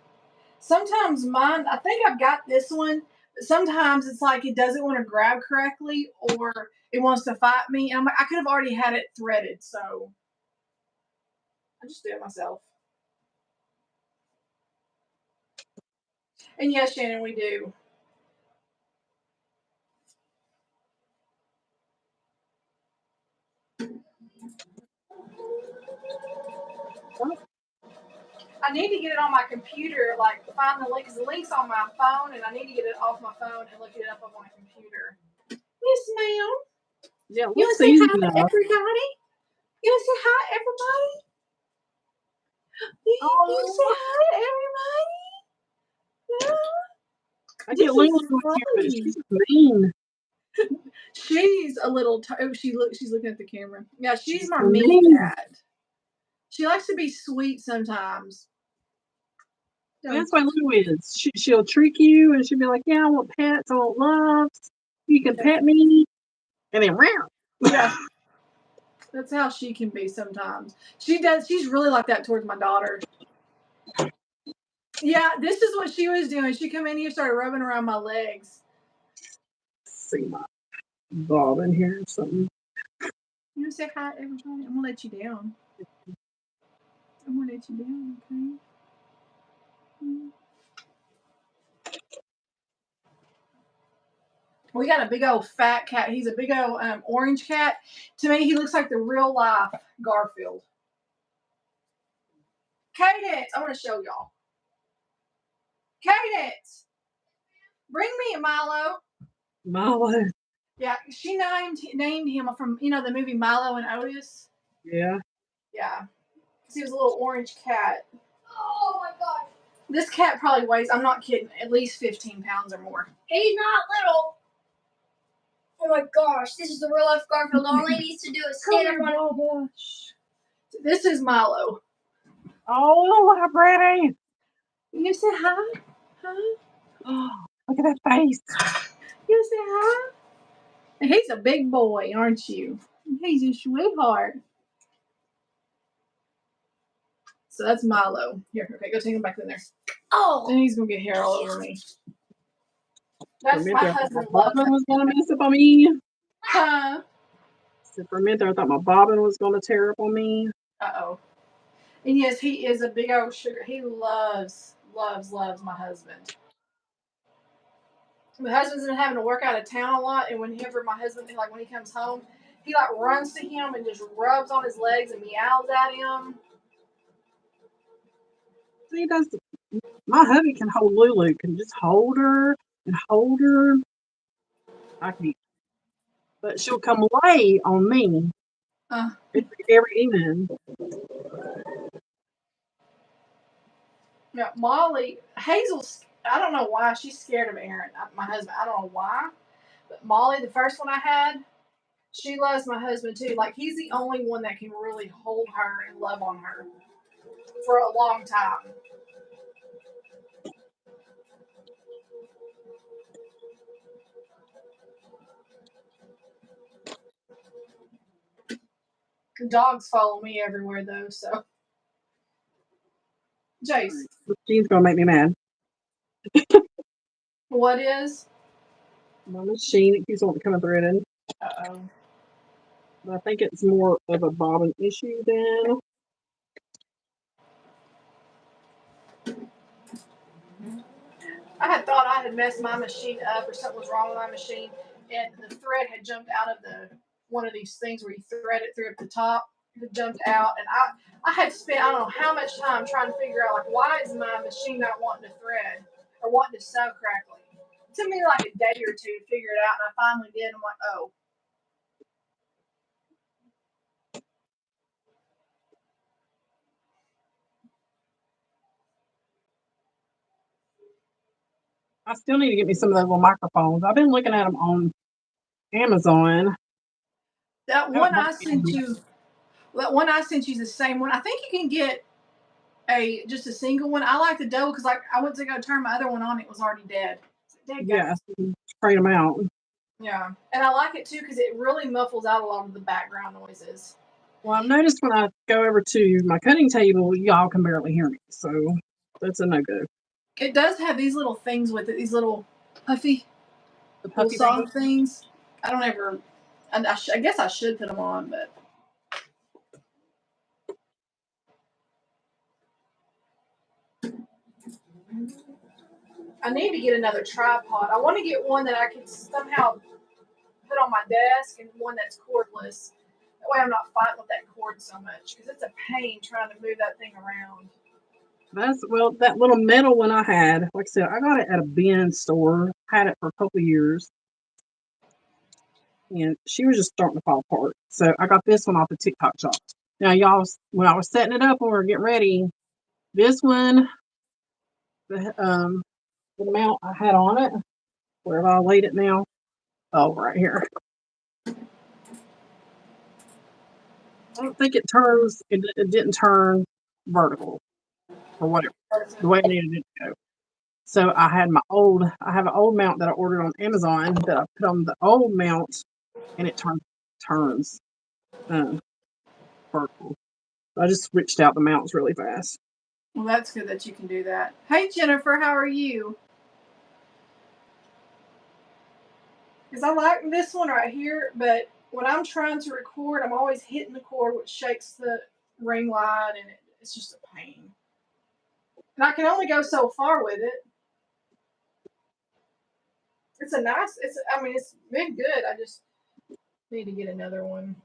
Speaker 1: Sometimes mine, I think I've got this one, but sometimes it's like it doesn't want to grab correctly or it wants to fight me. And I could have already had it threaded, so I just do it myself. And yes, Shannon, we do. I need to get it on my computer, like find the link, because the link's on my phone, and I need to get it off my phone and look it up on my computer. Yes, ma'am.
Speaker 2: Yeah,
Speaker 1: You want to say hi to everybody? You want to say hi to everybody? You want to say hi to everybody?
Speaker 2: I get Lila here, but she's mean.
Speaker 1: She's a little. She's looking at the camera. Yeah, she's my
Speaker 2: mean
Speaker 1: mean cat. She likes to be sweet sometimes.
Speaker 2: That's why Lou is. She'll trick you, and she'll be like, "Yeah, I want pets. I want loves. You can pet me," and then round.
Speaker 1: Yeah, that's how she can be sometimes. She does. She's really like that towards my daughter. Yeah, this is what she was doing. She come in here, started rubbing around my legs.
Speaker 2: See my bobbin here or something.
Speaker 1: You want to say hi, everybody? I'm gonna let you down. I'm gonna let you down, okay? We got a big old fat cat. He's a big old orange cat. To me, he looks like the real life Garfield. Cadence, I want to show y'all. Cadence, bring me a Milo.
Speaker 2: Milo.
Speaker 1: Yeah, she named him from the movie Milo and Otis.
Speaker 2: Yeah.
Speaker 1: Yeah, because he was a little orange cat. Oh my gosh. This cat probably weighs, I'm not kidding, at least 15 pounds or more.
Speaker 3: He's not little. Oh my gosh, this is the real life Garfield. All he needs to do is stand up on it.
Speaker 1: This is Milo.
Speaker 2: Oh, how pretty.
Speaker 1: You say hi? Hi?
Speaker 2: Oh, look at that face.
Speaker 1: You say hi? And he's a big boy, aren't you? He's a sweetheart. So that's Milo. Here, okay, go take him back in there.
Speaker 3: Oh.
Speaker 1: And he's gonna get hair all over me. That's my husband.
Speaker 2: Bobbin was gonna mess up on me.
Speaker 1: Huh?
Speaker 2: For a minute, I thought my bobbin was gonna tear up on me.
Speaker 1: Uh-oh. And yes, he is a big old sugar. He loves my husband. My husband's been having to work out of town a lot, and whenever my husband, like when he comes home, he like runs to him and just rubs on his legs and meows at him.
Speaker 2: See, my hubby can hold Lulu, can just hold her and hold her. I can't. But she'll come lay on me every evening.
Speaker 1: Yeah, Molly, Hazel's, I don't know why, she's scared of Aaron, my husband. I don't know why. But Molly, the first one I had, she loves my husband too. Like, he's the only one that can really hold her and love on her for a long time. The dogs follow me everywhere though, so. Jace.
Speaker 2: The machine's gonna make me mad.
Speaker 1: What is?
Speaker 2: My machine, it keeps wanting to come threaded.
Speaker 1: Uh-oh.
Speaker 2: But I think it's more of a bobbin issue than.
Speaker 1: I had thought I had messed my machine up or something was wrong with my machine, and the thread had jumped out of the one of these things where you thread it through at the top. It jumped out, and I had spent I don't know how much time trying to figure out like why is my machine not wanting to thread or wanting to sew correctly. It took me like a day or two to figure it out, and I finally did. I'm like, oh.
Speaker 2: I still need to get me some of those little microphones. I've been looking at them on Amazon.
Speaker 1: That one I sent you is the same one. I think you can get just a single one. I like the double because like I went to go turn my other one on, it was already dead.
Speaker 2: Yeah, sprayed them out.
Speaker 1: Yeah, and I like it too because it really muffles out a lot of the background noises.
Speaker 2: Well, I've noticed when I go over to my cutting table, y'all can barely hear me, so that's a no-go.
Speaker 1: It does have these little things with it, these little puffy soft things. I don't ever. I guess I should put them on, but. I need to get another tripod. I want to get one that I can somehow put on my desk and one that's cordless. That way I'm not fighting with that cord so much because it's a pain trying to move that thing around.
Speaker 2: That little metal one I had, like I said, I got it at a bin store. Had it for a couple of years. And she was just starting to fall apart. So I got this one off the TikTok shop. Now, y'all, when I was setting it up when we were getting ready, this one, the mount I had on it, where have I laid it now? Oh, right here. I don't think it turns, it didn't turn vertical or whatever, the way I needed it to go. So I have an old mount that I ordered on Amazon that I put on the old mount and it turns vertical. So I just switched out the mounts really fast.
Speaker 1: Well, that's good that you can do that. Hey, Jennifer, how are you? Because I like this one right here, but when I'm trying to record, I'm always hitting the cord, which shakes the ring light, and it's just a pain. And I can only go so far with it. It's been good. I just need to get another one.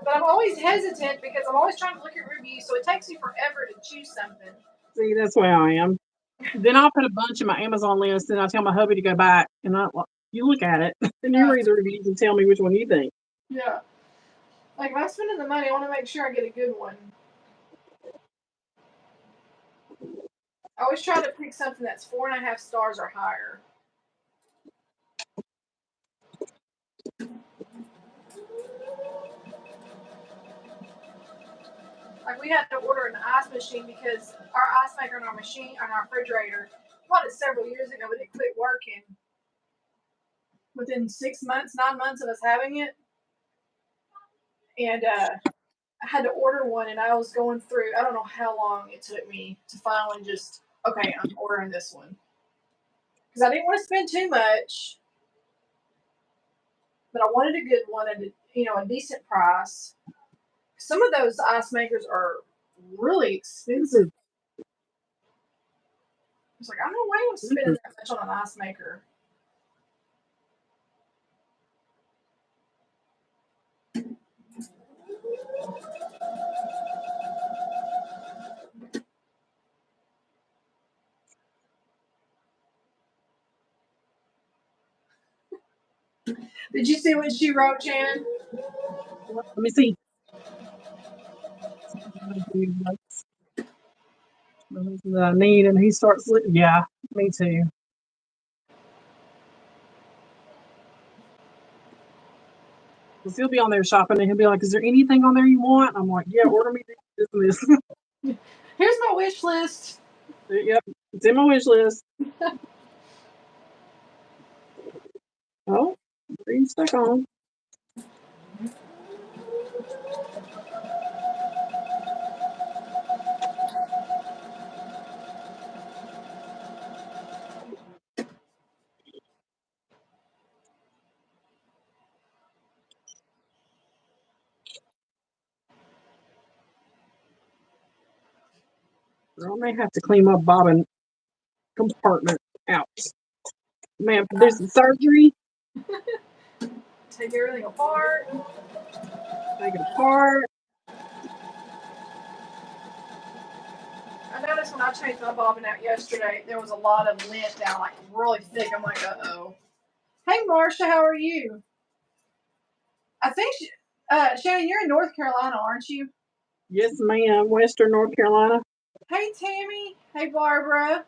Speaker 1: But I'm always hesitant because I'm always trying to look at reviews, so it takes me forever to choose something.
Speaker 2: See, that's where I am. Then I'll put a bunch in my Amazon list, and I'll tell my hubby to go back, and you look at it, and you read the reviews and tell me which one you think.
Speaker 1: Yeah. Like, if I'm spending the money, I want to make sure I get a good one. I always try to pick something that's 4.5 stars or higher. Like, we had to order an ice machine because our ice maker and our machine and our refrigerator, bought it several years ago, but it quit working within 9 months of us having it. And I had to order one, and I was going through, I don't know how long it took me to finally just, okay, I'm ordering this one. Because I didn't want to spend too much, but I wanted a good one at a decent price. Some of those ice makers are really expensive. It's like, I don't know why I'm spending that much on an ice maker. Did you see what she wrote, Shannon?
Speaker 2: Let me see. That I need, and he starts. Yeah, me too. Because he'll be on there shopping, and he'll be like, "Is there anything on there you want?" I'm like, "Yeah, order me this and this."
Speaker 1: Here's my wish list.
Speaker 2: Yep, it's in my wish list. Oh, green stuck on. I may have to clean my bobbin compartment out. Man, there's some surgery.
Speaker 1: Take everything apart.
Speaker 2: Take it apart.
Speaker 1: I noticed when I changed my bobbin out yesterday, there was a lot of lint down, like really thick. I'm like, uh-oh. Hey, Marsha, how are you? I think, Shannon, you're in North Carolina, aren't you?
Speaker 2: Yes, ma'am. Western North Carolina.
Speaker 1: Hey, Tammy. Hey, Barbara.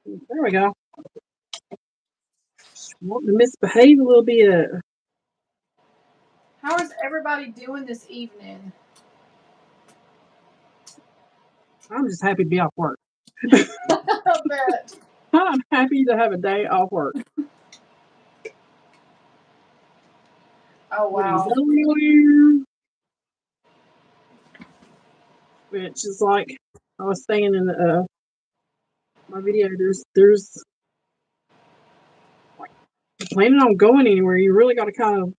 Speaker 2: There we go. Want to misbehave a little bit.
Speaker 1: How is everybody doing this evening?
Speaker 2: I'm just happy to be off work.
Speaker 1: I bet.
Speaker 2: I'm happy to have a day off work.
Speaker 1: Oh, wow.
Speaker 2: Which is like I was saying in my video, there's like planning on going anywhere, you really got to kind of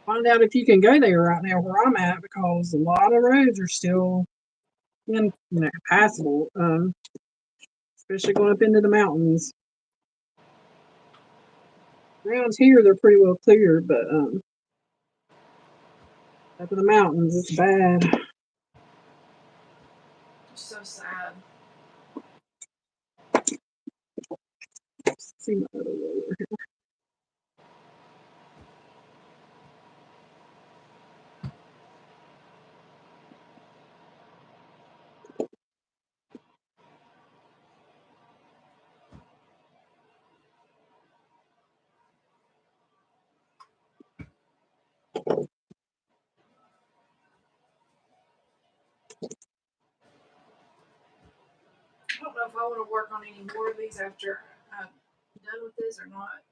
Speaker 2: find out if you can go there right now where I'm at, because a lot of roads are still impassable, especially going up into the mountains. Around here they're pretty well clear, but up in the mountains it's bad.
Speaker 1: So sad.
Speaker 2: See my other roller here.
Speaker 1: I don't know if I want to work on any more of these after I'm done with this or not.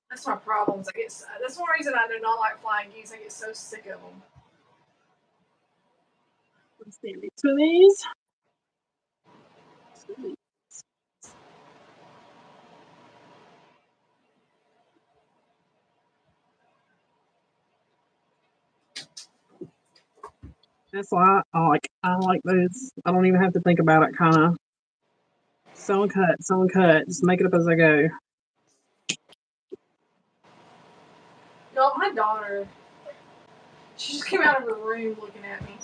Speaker 1: That's my problems. That's one reason I do not like flying geese. I get so sick of them.
Speaker 2: Let's see between these. That's why I like those. I don't even have to think about it. Kind of sew and cut. Just make it up as I go.
Speaker 1: No, my daughter, she just came out of her room looking at me.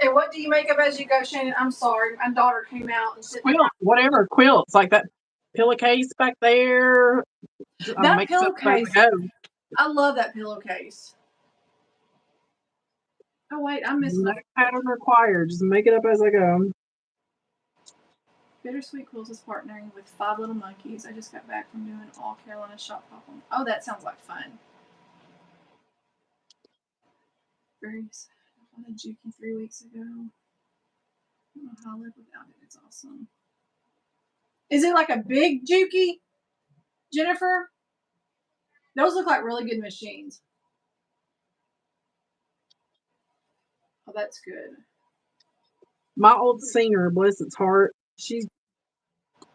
Speaker 1: And what do you make up as you go, Shannon? I'm sorry, my daughter came out and said,
Speaker 2: Whatever quilts, like that pillowcase back there.
Speaker 1: That pillowcase. I love that pillowcase. Oh wait, I missed
Speaker 2: no pattern required. Just make it up as I go.
Speaker 1: Bittersweet Quilts is partnering with 5 Little Monkeys. I just got back from doing all Carolina shop hopping. Oh, that sounds like fun. Very sad. I bought a Juki 3 weeks ago. I don't know how I live without it. It's awesome. Is it like a big Juki, Jennifer? Those look like really good machines. Oh, that's good.
Speaker 2: My old singer, bless its heart, she's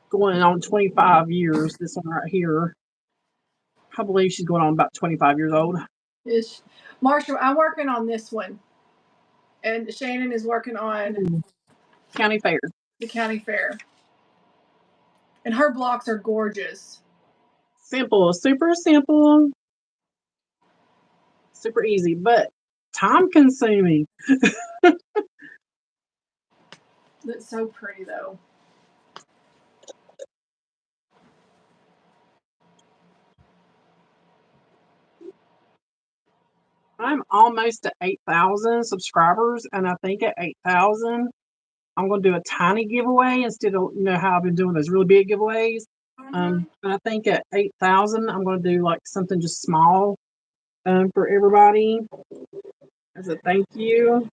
Speaker 2: going on 25 years. This one right here. I believe she's going on about 25 years old.
Speaker 1: Marshall, I'm working on this one. And Shannon is working on
Speaker 2: County Fair.
Speaker 1: The County Fair. And her blocks are gorgeous.
Speaker 2: Simple, super simple. Super easy, but time consuming.
Speaker 1: That's so pretty though.
Speaker 2: I'm almost at 8,000 subscribers, and I think at 8,000, I'm going to do a tiny giveaway instead of how I've been doing those really big giveaways. And I think at 8,000, I'm going to do like something just small for everybody as a thank you.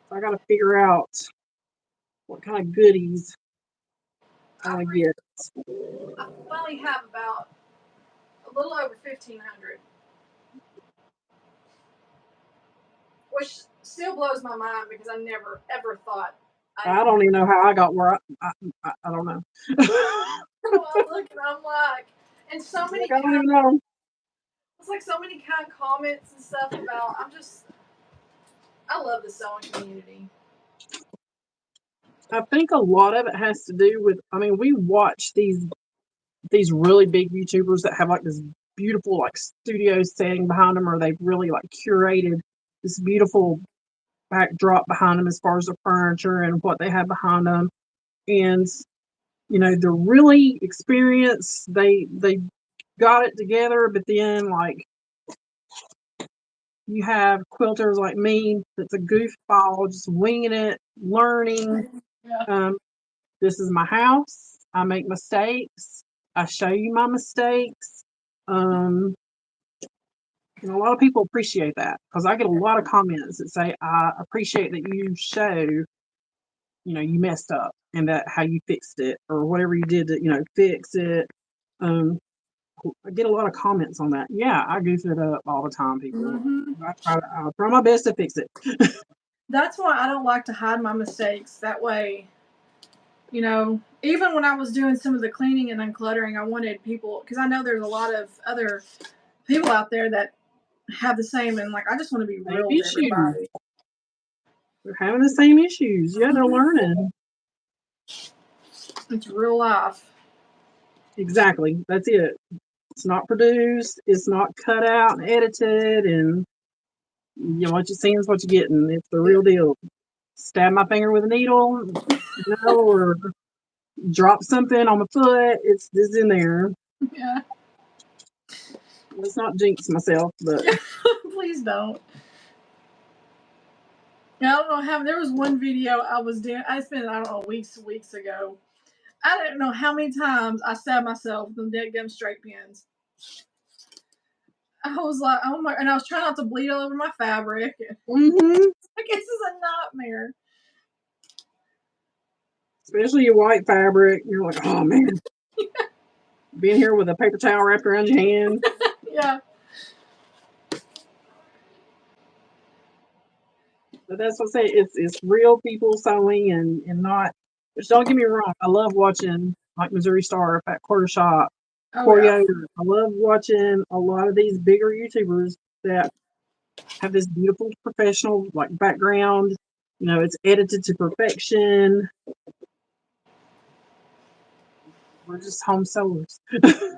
Speaker 2: So I got to figure out what kind of goodies I want to get.
Speaker 1: I finally have about a little over 1,500. Which still blows my mind because I never ever thought
Speaker 2: I don't even know how I got where I don't know.
Speaker 1: I'm looking, I'm like, and so many.
Speaker 2: I don't even know.
Speaker 1: It's like so many kind comments and stuff about. I love the sewing community.
Speaker 2: I think a lot of it has to do with. I mean, we watch these really big YouTubers that have like this beautiful like studio setting behind them, or they've really like curated this beautiful backdrop behind them as far as the furniture and what they have behind them. And they're really experienced. They got it together, but then like you have quilters like me that's a goofball, just winging it, learning.
Speaker 1: Yeah.
Speaker 2: This is my house. I make mistakes. I show you my mistakes. A lot of people appreciate that because I get a lot of comments that say, I appreciate that you show, you messed up and that how you fixed it or whatever you did to, fix it. I get a lot of comments on that. Yeah, I goof it up all the time, people. I'll try my best to fix it.
Speaker 1: That's why I don't like to hide my mistakes. That way, even when I was doing some of the cleaning and uncluttering, I wanted people, because I know there's a lot of other people out there that have the same, and like I just want to be real with everybody.
Speaker 2: They're having the same issues. Yeah, they're learning.
Speaker 1: It's real life.
Speaker 2: Exactly. That's it. It's not produced. It's not cut out and edited, and what you see is what you're getting. It's the real deal. Stab my finger with a needle, or drop something on my foot. It's in there.
Speaker 1: Yeah.
Speaker 2: Let's not jinx myself, but
Speaker 1: please don't. I don't know how. There was one video I was doing. I spent weeks ago. I don't know how many times I stabbed myself with them dead gum straight pins. I was like, oh my! And I was trying not to bleed all over my fabric. Like this is a nightmare.
Speaker 2: Especially your white fabric. You're like, oh man. Being here with a paper towel wrapped around your hand.
Speaker 1: Yeah.
Speaker 2: But that's what I say. It's real people sewing and not. Just don't get me wrong. I love watching like Missouri Star, Fat Quarter Shop, Yoder. I love watching a lot of these bigger YouTubers that have this beautiful professional like background. It's edited to perfection. We're just home sewers.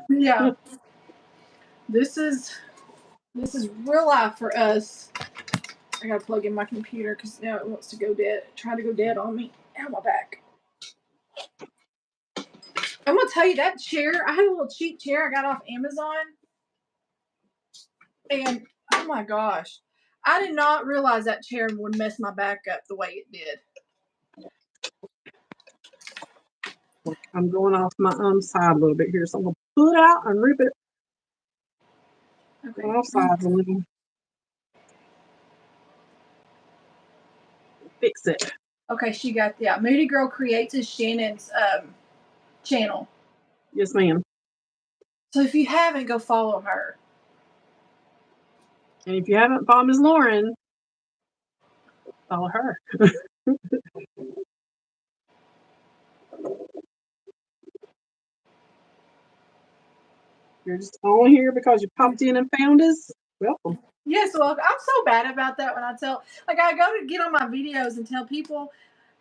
Speaker 1: Yeah. This is real life for us. I gotta plug in my computer because now it wants to go dead. Trying to go dead on me. Ow, my back. I'm gonna tell you that chair. I had a little cheap chair I got off Amazon, and oh my gosh, I did not realize that chair would mess my back up the way it did.
Speaker 2: I'm going off my side a little bit here, so I'm gonna pull it out and rip it off sides a little. Fix it.
Speaker 1: Okay, she got Moodygirlcreates is Shannon's channel.
Speaker 2: Yes, ma'am.
Speaker 1: So if you haven't, go follow her.
Speaker 2: And if you haven't followed Ms. Lauren, follow her. You're just only here because you popped in and found us. Welcome.
Speaker 1: Yes, well, I'm so bad about that when I tell, like, I go to get on my videos and tell people,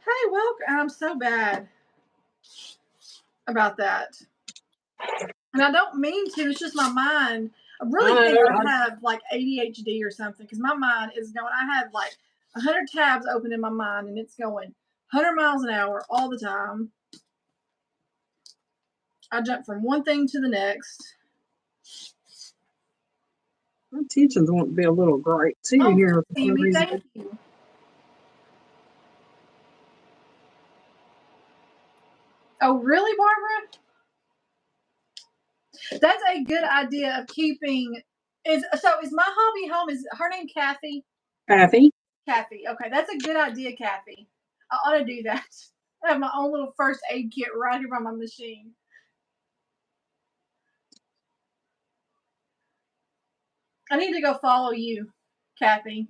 Speaker 1: hey, welcome. And I'm so bad about that. And I don't mean to, it's just my mind. I really think I have like ADHD or something because my mind is going, I have like 100 tabs open in my mind and it's going 100 miles an hour all the time. I jump from one thing to the next.
Speaker 2: My tensions want to be a little great too here.
Speaker 1: Amy, thank you. Oh, really, Barbara? That's a good idea of keeping. Is my hobby home? Is her name Kathy?
Speaker 2: Kathy.
Speaker 1: Kathy. Okay, that's a good idea, Kathy. I ought to do that. I have my own little first aid kit right here by my machine. I need to go follow you, Kathy.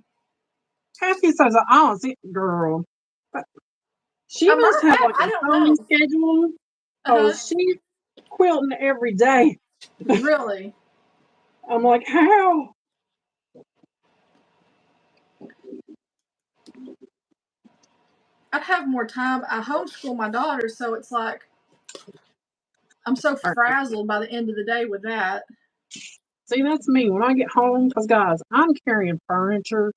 Speaker 2: Kathy says, "I don't see girl." She must have like
Speaker 1: I
Speaker 2: a
Speaker 1: don't
Speaker 2: phony
Speaker 1: know.
Speaker 2: schedule.
Speaker 1: Uh-huh.
Speaker 2: She's quilting every day.
Speaker 1: Really?
Speaker 2: I'm like, how?
Speaker 1: I'd have more time. I homeschool my daughter, so it's like I'm so frazzled by the end of the day with that.
Speaker 2: See, that's me. When I get home, because guys, I'm carrying furniture,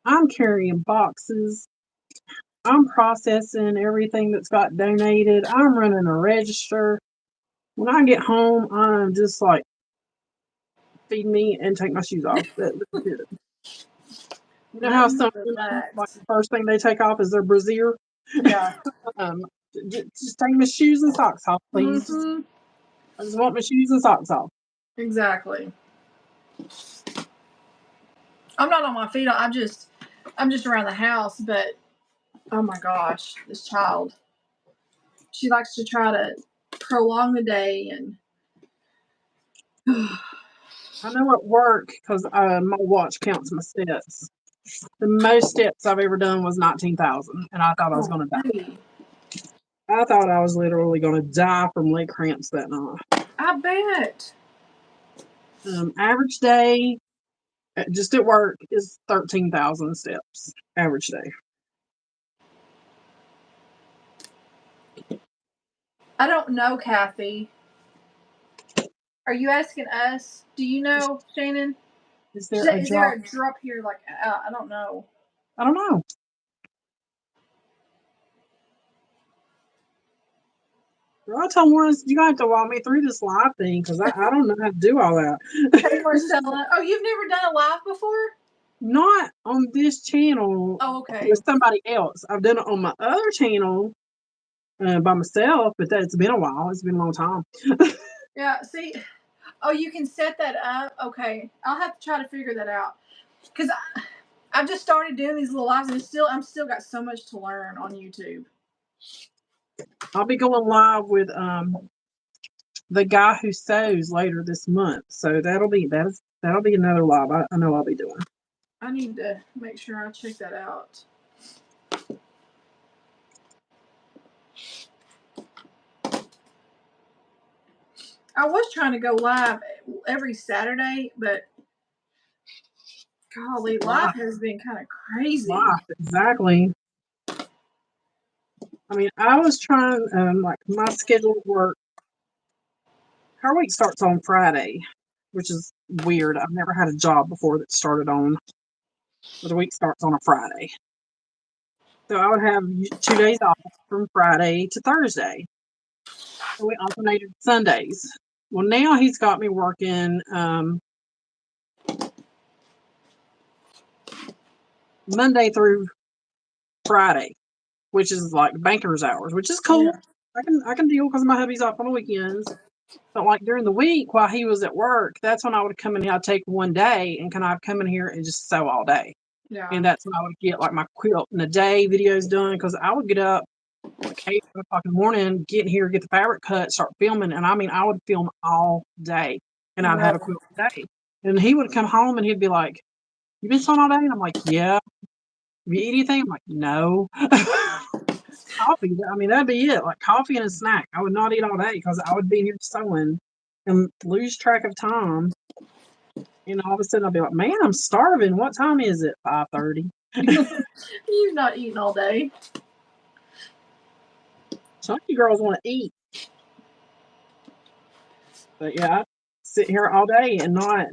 Speaker 2: I'm carrying boxes, I'm processing everything that's got donated, I'm running a register. When I get home, I'm just like, feed me and take my shoes off. That's it. You know how some women, like the first thing they take off is their brassiere?
Speaker 1: Yeah.
Speaker 2: Just take my shoes and socks off, please.
Speaker 1: Mm-hmm.
Speaker 2: I just want my shoes and socks off.
Speaker 1: Exactly. I'm not on my feet. I'm just around the house, but oh my gosh, this child. She likes to try to prolong the day and
Speaker 2: I know at work, because my watch counts my steps. The most steps I've ever done was 19,000, and I thought I was going to die. I thought I was literally going to die from leg cramps that night.
Speaker 1: I bet.
Speaker 2: Average day, just at work, is 13,000 steps. Average day.
Speaker 1: I don't know, Kathy. Are you asking us? Do you know, Shannon?
Speaker 2: Is there a
Speaker 1: drop here? Like, I don't know.
Speaker 2: I don't know. Girl, I told Warren, you got to walk me through this live thing, because I don't know how to do all that.
Speaker 1: Hey, Marcella. Oh, you've never done a live before?
Speaker 2: Not on this channel.
Speaker 1: Oh, okay.
Speaker 2: With somebody else. I've done it on my other channel by myself, but that's been a while. It's been a long time.
Speaker 1: Yeah, see? Oh, you can set that up? Okay. I'll have to try to figure that out. Because I've just started doing these little lives, and I'm still got so much to learn on YouTube.
Speaker 2: I'll be going live with the guy who sews later this month, so that'll be another live. I know I'll be doing.
Speaker 1: I need to make sure I check that out. I was trying to go live every Saturday, but golly, life has been kind of crazy.
Speaker 2: Life, exactly. I mean, I was trying, like my schedule of work. Our week starts on Friday, which is weird. I've never had a job before that started on, but the week starts on a Friday. So I would have 2 days off from Friday to Thursday. So we alternated Sundays. Well, now he's got me working Monday through Friday, which is like banker's hours, which is cool. Yeah. I can deal because my hubby's off on the weekends. But like during the week while he was at work, that's when I would come in here. I'd take one day and I'd come in here and just sew all day.
Speaker 1: Yeah.
Speaker 2: And that's when I would get like my quilt in a day videos done, because I would get up like 8 o'clock in the morning, get in here, get the fabric cut, start filming. And I mean, I would film all day and I'd have a quilt day. And he would come home and he'd be like, "You been sewing all day?" And I'm like, "Yeah." "Have you eat anything?" I'm like, "No." Coffee. I mean, that'd be it. Like coffee and a snack. I would not eat all day because I would be here sewing and lose track of time. And all of a sudden I'll be like, "Man, I'm starving. What time is it?" 5:30.
Speaker 1: You've not eaten all day.
Speaker 2: Some of you girls want to eat. But yeah, I sit here all day and not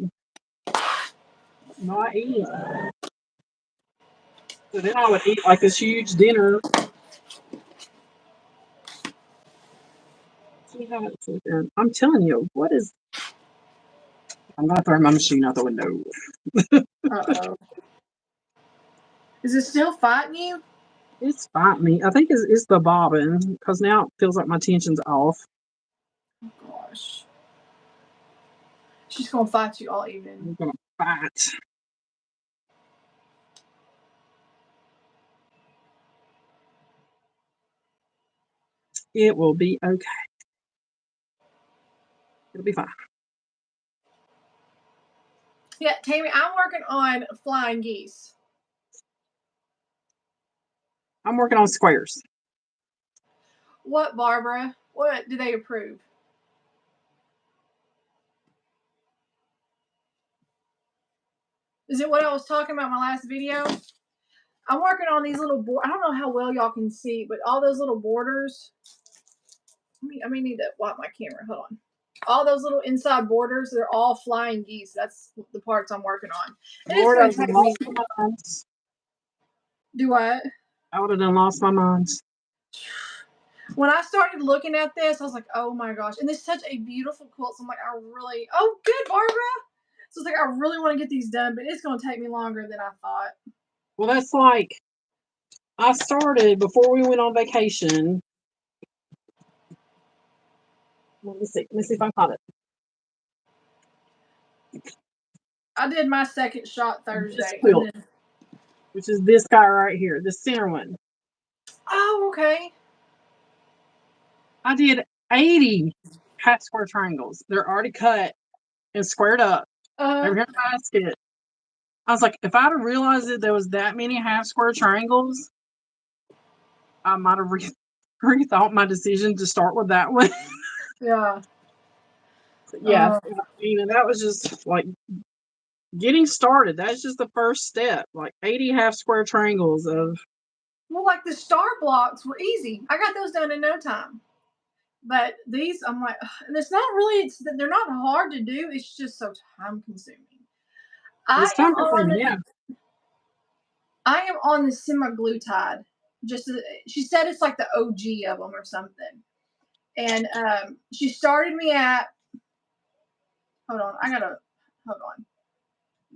Speaker 2: eat. So then I would eat like this huge dinner. See how it's there. I'm telling you, what is. I'm going to throw my machine out the window.
Speaker 1: Uh-oh. Is it still fighting you?
Speaker 2: It's fighting me. I think it's the bobbin, because now it feels like my tension's off.
Speaker 1: Oh, gosh. She's going to fight you all evening.
Speaker 2: I'm going to fight. It will be okay. It'll be fine.
Speaker 1: Yeah, Tammy, I'm working on flying geese.
Speaker 2: I'm working on squares.
Speaker 1: What, Barbara? What do they approve? Is it what I was talking about in my last video? I'm working on these little I don't know how well y'all can see, but all those little borders. I may need to wipe my camera. Hold on. All those little inside borders, they're all flying geese. That's the parts I'm working on. And
Speaker 2: Lord,
Speaker 1: it's
Speaker 2: I've
Speaker 1: going to
Speaker 2: lost
Speaker 1: take me.
Speaker 2: my mind.
Speaker 1: Do what?
Speaker 2: I would have done lost my mind.
Speaker 1: When I started looking at this, I was like, oh my gosh. And this is such a beautiful quilt. So I'm like, oh, good, Barbara. So it's like, I really want to get these done, but it's going to take me longer than I thought.
Speaker 2: Well, that's like, I started before we went on vacation. Let me see if I caught it.
Speaker 1: I did my second shot Thursday.
Speaker 2: This quilt, which is this guy right here, the center one.
Speaker 1: Oh, okay.
Speaker 2: I did 80 half square triangles. They're already cut and squared up. Over here in the basket. I was like, if I'd have realized that there was that many half square triangles, I might have rethought my decision to start with that one.
Speaker 1: Yeah.
Speaker 2: Yeah. And that was just like getting started. That's just the first step. Like 80 half square triangles of.
Speaker 1: Well, like the star blocks were easy. I got those done in no time. But these, I'm like, and it's not really, they're not hard to do. It's just so time consuming. I am on the semi-glutide. She said it's like the OG of them or something. And she started me at, hold on.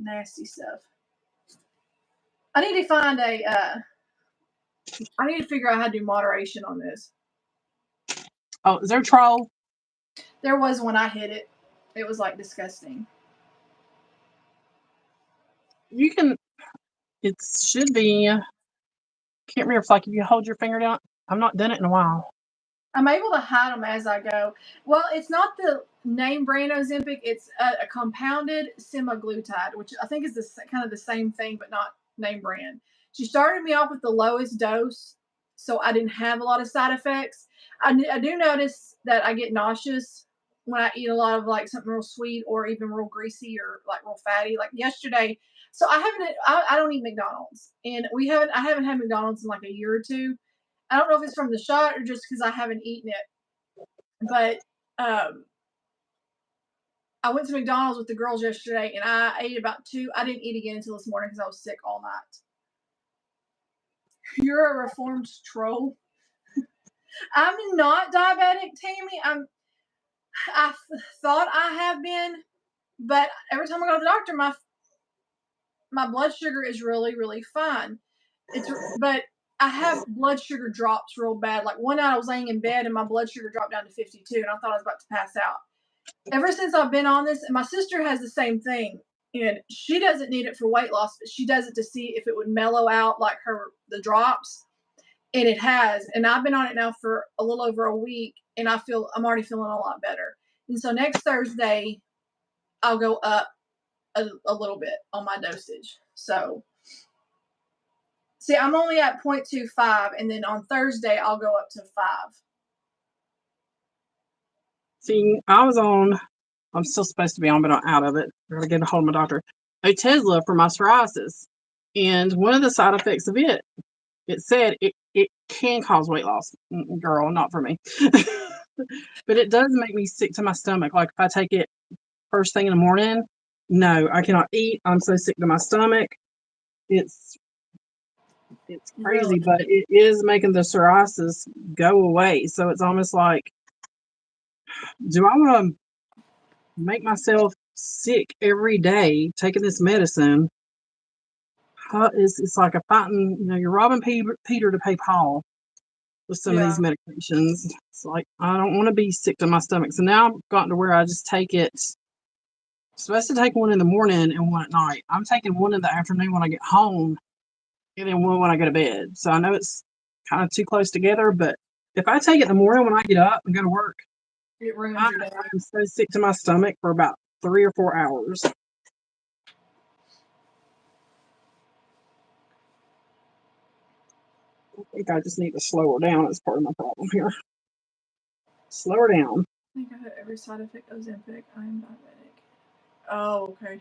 Speaker 1: Nasty stuff. I need to find I need to figure out how to do moderation on this.
Speaker 2: Oh, is there a troll?
Speaker 1: There was when I hit it. It was like disgusting.
Speaker 2: You can, it should be, can't remember if like if you hold your finger down. I've not done it in a while.
Speaker 1: I'm able to hide them as I go. Well, it's not the name brand Ozempic. It's a compounded semaglutide, which I think is kind of the same thing, but not name brand. She started me off with the lowest dose, so I didn't have a lot of side effects. I do notice that I get nauseous when I eat a lot of like something real sweet or even real greasy or like real fatty. Like yesterday, so I don't eat McDonald's, and I haven't had McDonald's in like a year or two. I don't know if it's from the shot or just because I haven't eaten it. But I went to McDonald's with the girls yesterday, and I ate about 2. I didn't eat again until this morning because I was sick all night. You're a reformed troll. I'm not diabetic, Tammy. I thought I have been, but every time I go to the doctor, my blood sugar is really, really fine. But I have blood sugar drops real bad. Like one night I was laying in bed and my blood sugar dropped down to 52 and I thought I was about to pass out. Ever since I've been on this, and my sister has the same thing, and she doesn't need it for weight loss, but she does it to see if it would mellow out like the drops, and it has. And I've been on it now for a little over a week, and I'm already feeling a lot better. And so next Thursday, I'll go up a little bit on my dosage. So. See, I'm only at 0.25, and then on Thursday, I'll go up to 5.
Speaker 2: See, I'm still supposed to be on, but I'm out of it. I gotta get a hold of my doctor. A Tesla for my psoriasis. And one of the side effects of it said it can cause weight loss. Girl, not for me. But it does make me sick to my stomach. Like if I take it first thing in the morning, no, I cannot eat. I'm so sick to my stomach. It's crazy,
Speaker 1: Really?
Speaker 2: but it is making the psoriasis go away. So it's almost like, do I want to make myself sick every day taking this medicine? It's like a fighting, you're robbing Peter to pay Paul with some of these medications. It's like, I don't want to be sick to my stomach. So now I've gotten to where I just take it. I'm supposed to take one in the morning and one at night. I'm taking one in the afternoon when I get home and then one when I go to bed. So I know it's kind of too close together, but if I take it in the morning when I get up and go to work,
Speaker 1: it ruins your day.
Speaker 2: I'm so sick to my stomach for about 3 or 4 hours. I think I just need to slow her down as part of my problem here. Slow her down.
Speaker 1: I think I had every side effect Ozempic. I am diabetic. Oh, okay.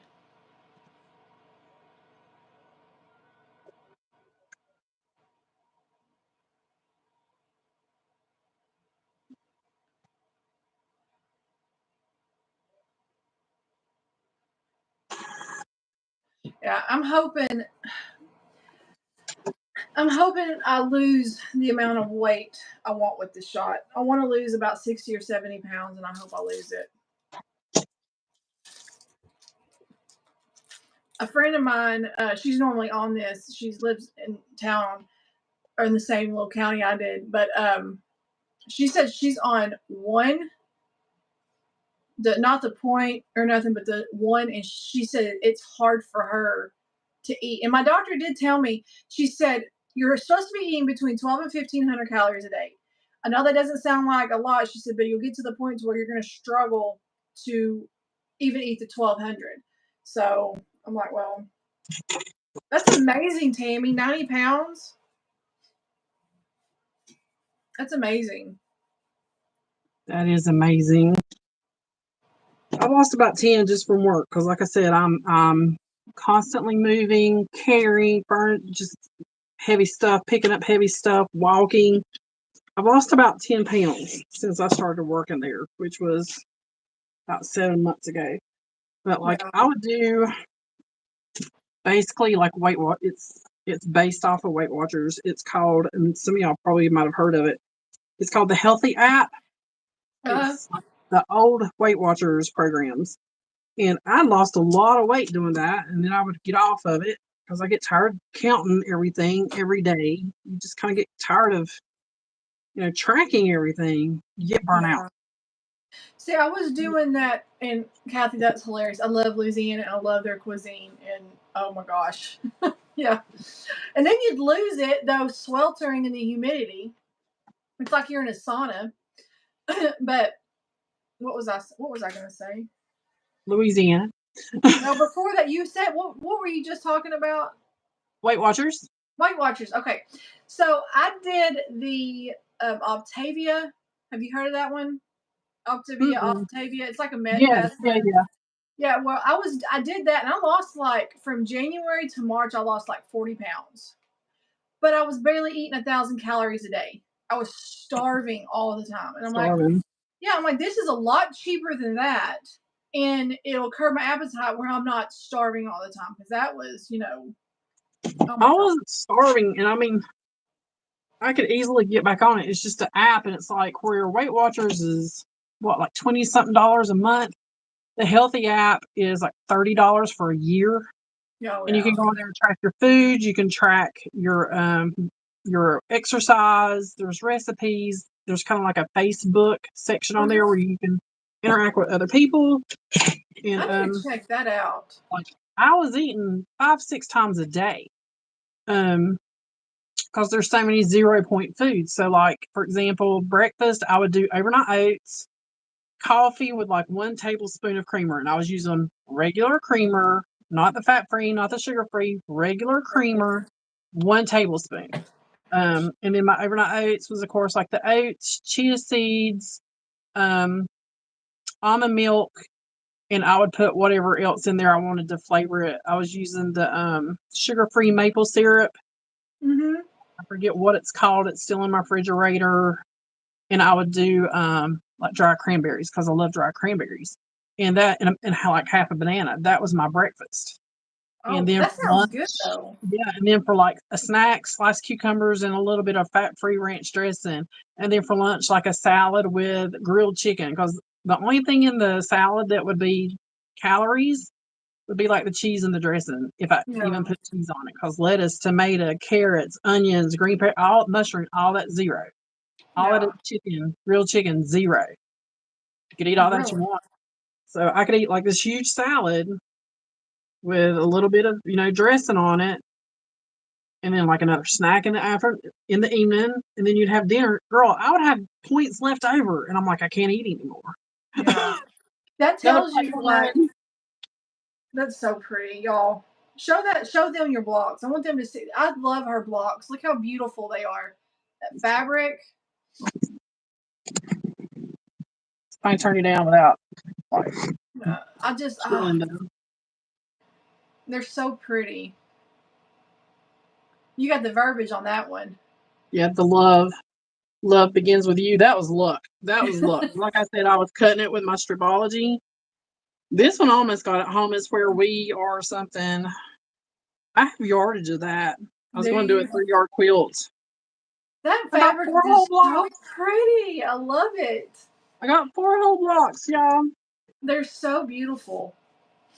Speaker 1: Yeah, I'm hoping I lose the amount of weight I want with the shot. I want to lose about 60 or 70 pounds, and I hope I lose it. A friend of mine, she's normally on this. She lives in town or in the same little county I did, but she said she's on one, not the point or nothing, but the one, and she said it's hard for her to eat. And my doctor did tell me, she said, you're supposed to be eating between 12 and 1,500 calories a day. I know that doesn't sound like a lot, she said, but you'll get to the point where you're going to struggle to even eat the 1,200. So I'm like, well, that's amazing, Tammy. 90 pounds. That's amazing.
Speaker 2: That is amazing. I lost about 10 just from work because, like I said, I'm constantly moving, carrying, just heavy stuff, picking up heavy stuff, walking. I've lost about 10 pounds since I started working there, which was about 7 months ago. But like I would do basically like Weight Watchers. It's based off of Weight Watchers. It's called, and some of y'all probably might have heard of it. It's called the Healthy app. It's like the old Weight Watchers programs. And I lost a lot of weight doing that. And then I would get off of it because I get tired of counting everything every day. You just kind of get tired of, tracking everything. You get burnt out.
Speaker 1: See, I was doing that, and Kathy, that's hilarious. I love Louisiana, and I love their cuisine, and oh my gosh. Yeah. And then you'd lose it, though, sweltering in the humidity. It's like you're in a sauna. But what was I going to say?
Speaker 2: Louisiana.
Speaker 1: No, before that, you said, what were you just talking about?
Speaker 2: Weight Watchers.
Speaker 1: Weight Watchers. Okay. So I did the Octavia. Have you heard of that one? Octavia. It's like a med test. Yeah, well, I did that, and I lost from January to March, I lost 40 pounds. But I was barely eating 1,000 calories a day. I was starving all the time. And I'm like, this is a lot cheaper than that. And it'll curb my appetite where I'm not starving all the time. Because that was,
Speaker 2: I wasn't starving. And I mean, I could easily get back on it. It's just an app, and it's like where your Weight Watchers is, what, like $20-something a month? The Healthy app is like $30 for a year. And you can go in there and track your food. You can track your exercise. There's recipes. There's kind of like a Facebook section on there where you can interact with other people. And
Speaker 1: I need to check that out.
Speaker 2: Like I was eating 5-6 times a day. Because there's so many 0-point foods. So like, for example, breakfast, I would do overnight oats, coffee with 1 tablespoon of creamer. And I was using regular creamer, not the fat-free, not the sugar-free, regular creamer, 1 tablespoon. And then my overnight oats was, of course, like the oats, chia seeds, almond milk, and I would put whatever else in there I wanted to flavor it. I was using the sugar-free maple syrup.
Speaker 1: Mm-hmm.
Speaker 2: I forget what it's called. It's still in my refrigerator. And I would do dry cranberries because I love dry cranberries. And that and half a banana. That was my breakfast.
Speaker 1: Oh,
Speaker 2: and then
Speaker 1: that sounds
Speaker 2: lunch,
Speaker 1: good though.
Speaker 2: Yeah, and then for a snack, sliced cucumbers and a little bit of fat-free ranch dressing. And then for lunch, a salad with grilled chicken. Because the only thing in the salad that would be calories would be the cheese and the dressing, if I even put cheese on it. Because lettuce, tomato, carrots, onions, green pepper, all mushroom, all that 0. All that chicken, grilled chicken, 0. You could eat all that you want. So I could eat this huge salad with a little bit of, dressing on it. And then another snack in the evening. And then you'd have dinner. Girl, I would have points left over. And I'm like, I can't eat anymore.
Speaker 1: Yeah. That tells you that's so pretty, y'all. Show them your blocks. I want them to see. I love her blocks. Look how beautiful they are. That fabric.
Speaker 2: I turn you down without. Like,
Speaker 1: I just, they're so pretty. You got the verbiage on that one.
Speaker 2: Yeah, the love begins with you. That was luck. That was luck. Like I said, I was cutting it with my stripology. This one almost got it home. It's where we are something. I have yardage of that. I was going to do a 3-yard quilt.
Speaker 1: That fabric is so pretty. I love it.
Speaker 2: I got 4 whole blocks, y'all.
Speaker 1: They're so beautiful.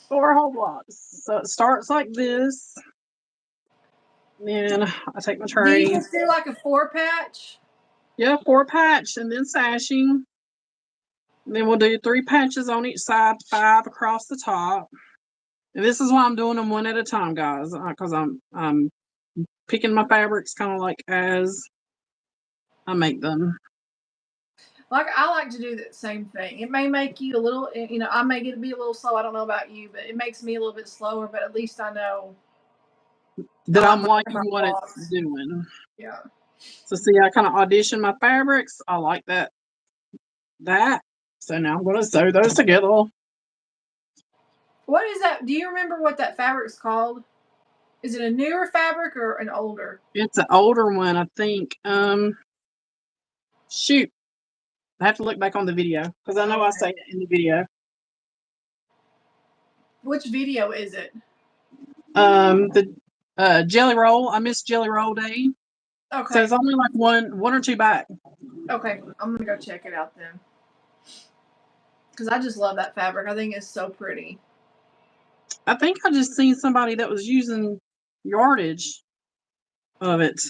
Speaker 2: 4 whole blocks. So it starts like this. Then I take my tray.
Speaker 1: Do you just do like a 4-patch?
Speaker 2: Yeah, 4 patch and then sashing. And then we'll do 3 patches on each side, 5 across the top. And this is why I'm doing them one at a time, guys, because I'm picking my fabrics kind of like as I make them.
Speaker 1: Like I like to do the same thing. It may make you a little, I may get to be a little slow. I don't know about you, but it makes me a little bit slower. But at least I know
Speaker 2: that I'm liking what it's doing.
Speaker 1: Yeah.
Speaker 2: So see, I kind of audition my fabrics. I like that. So now I'm going to sew those together.
Speaker 1: What is that? Do you remember what that fabric's called? Is it a newer fabric or an older?
Speaker 2: It's an older one, I think. Shoot. I have to look back on the video because I know I say it in the video.
Speaker 1: Which video is it?
Speaker 2: The Jelly Roll. I missed Jelly Roll Day.
Speaker 1: Okay.
Speaker 2: So it's only like one or two back.
Speaker 1: Okay. I'm going to go check it out then. Because I just love that fabric. I think it's so pretty.
Speaker 2: I think I just seen somebody that was using yardage of it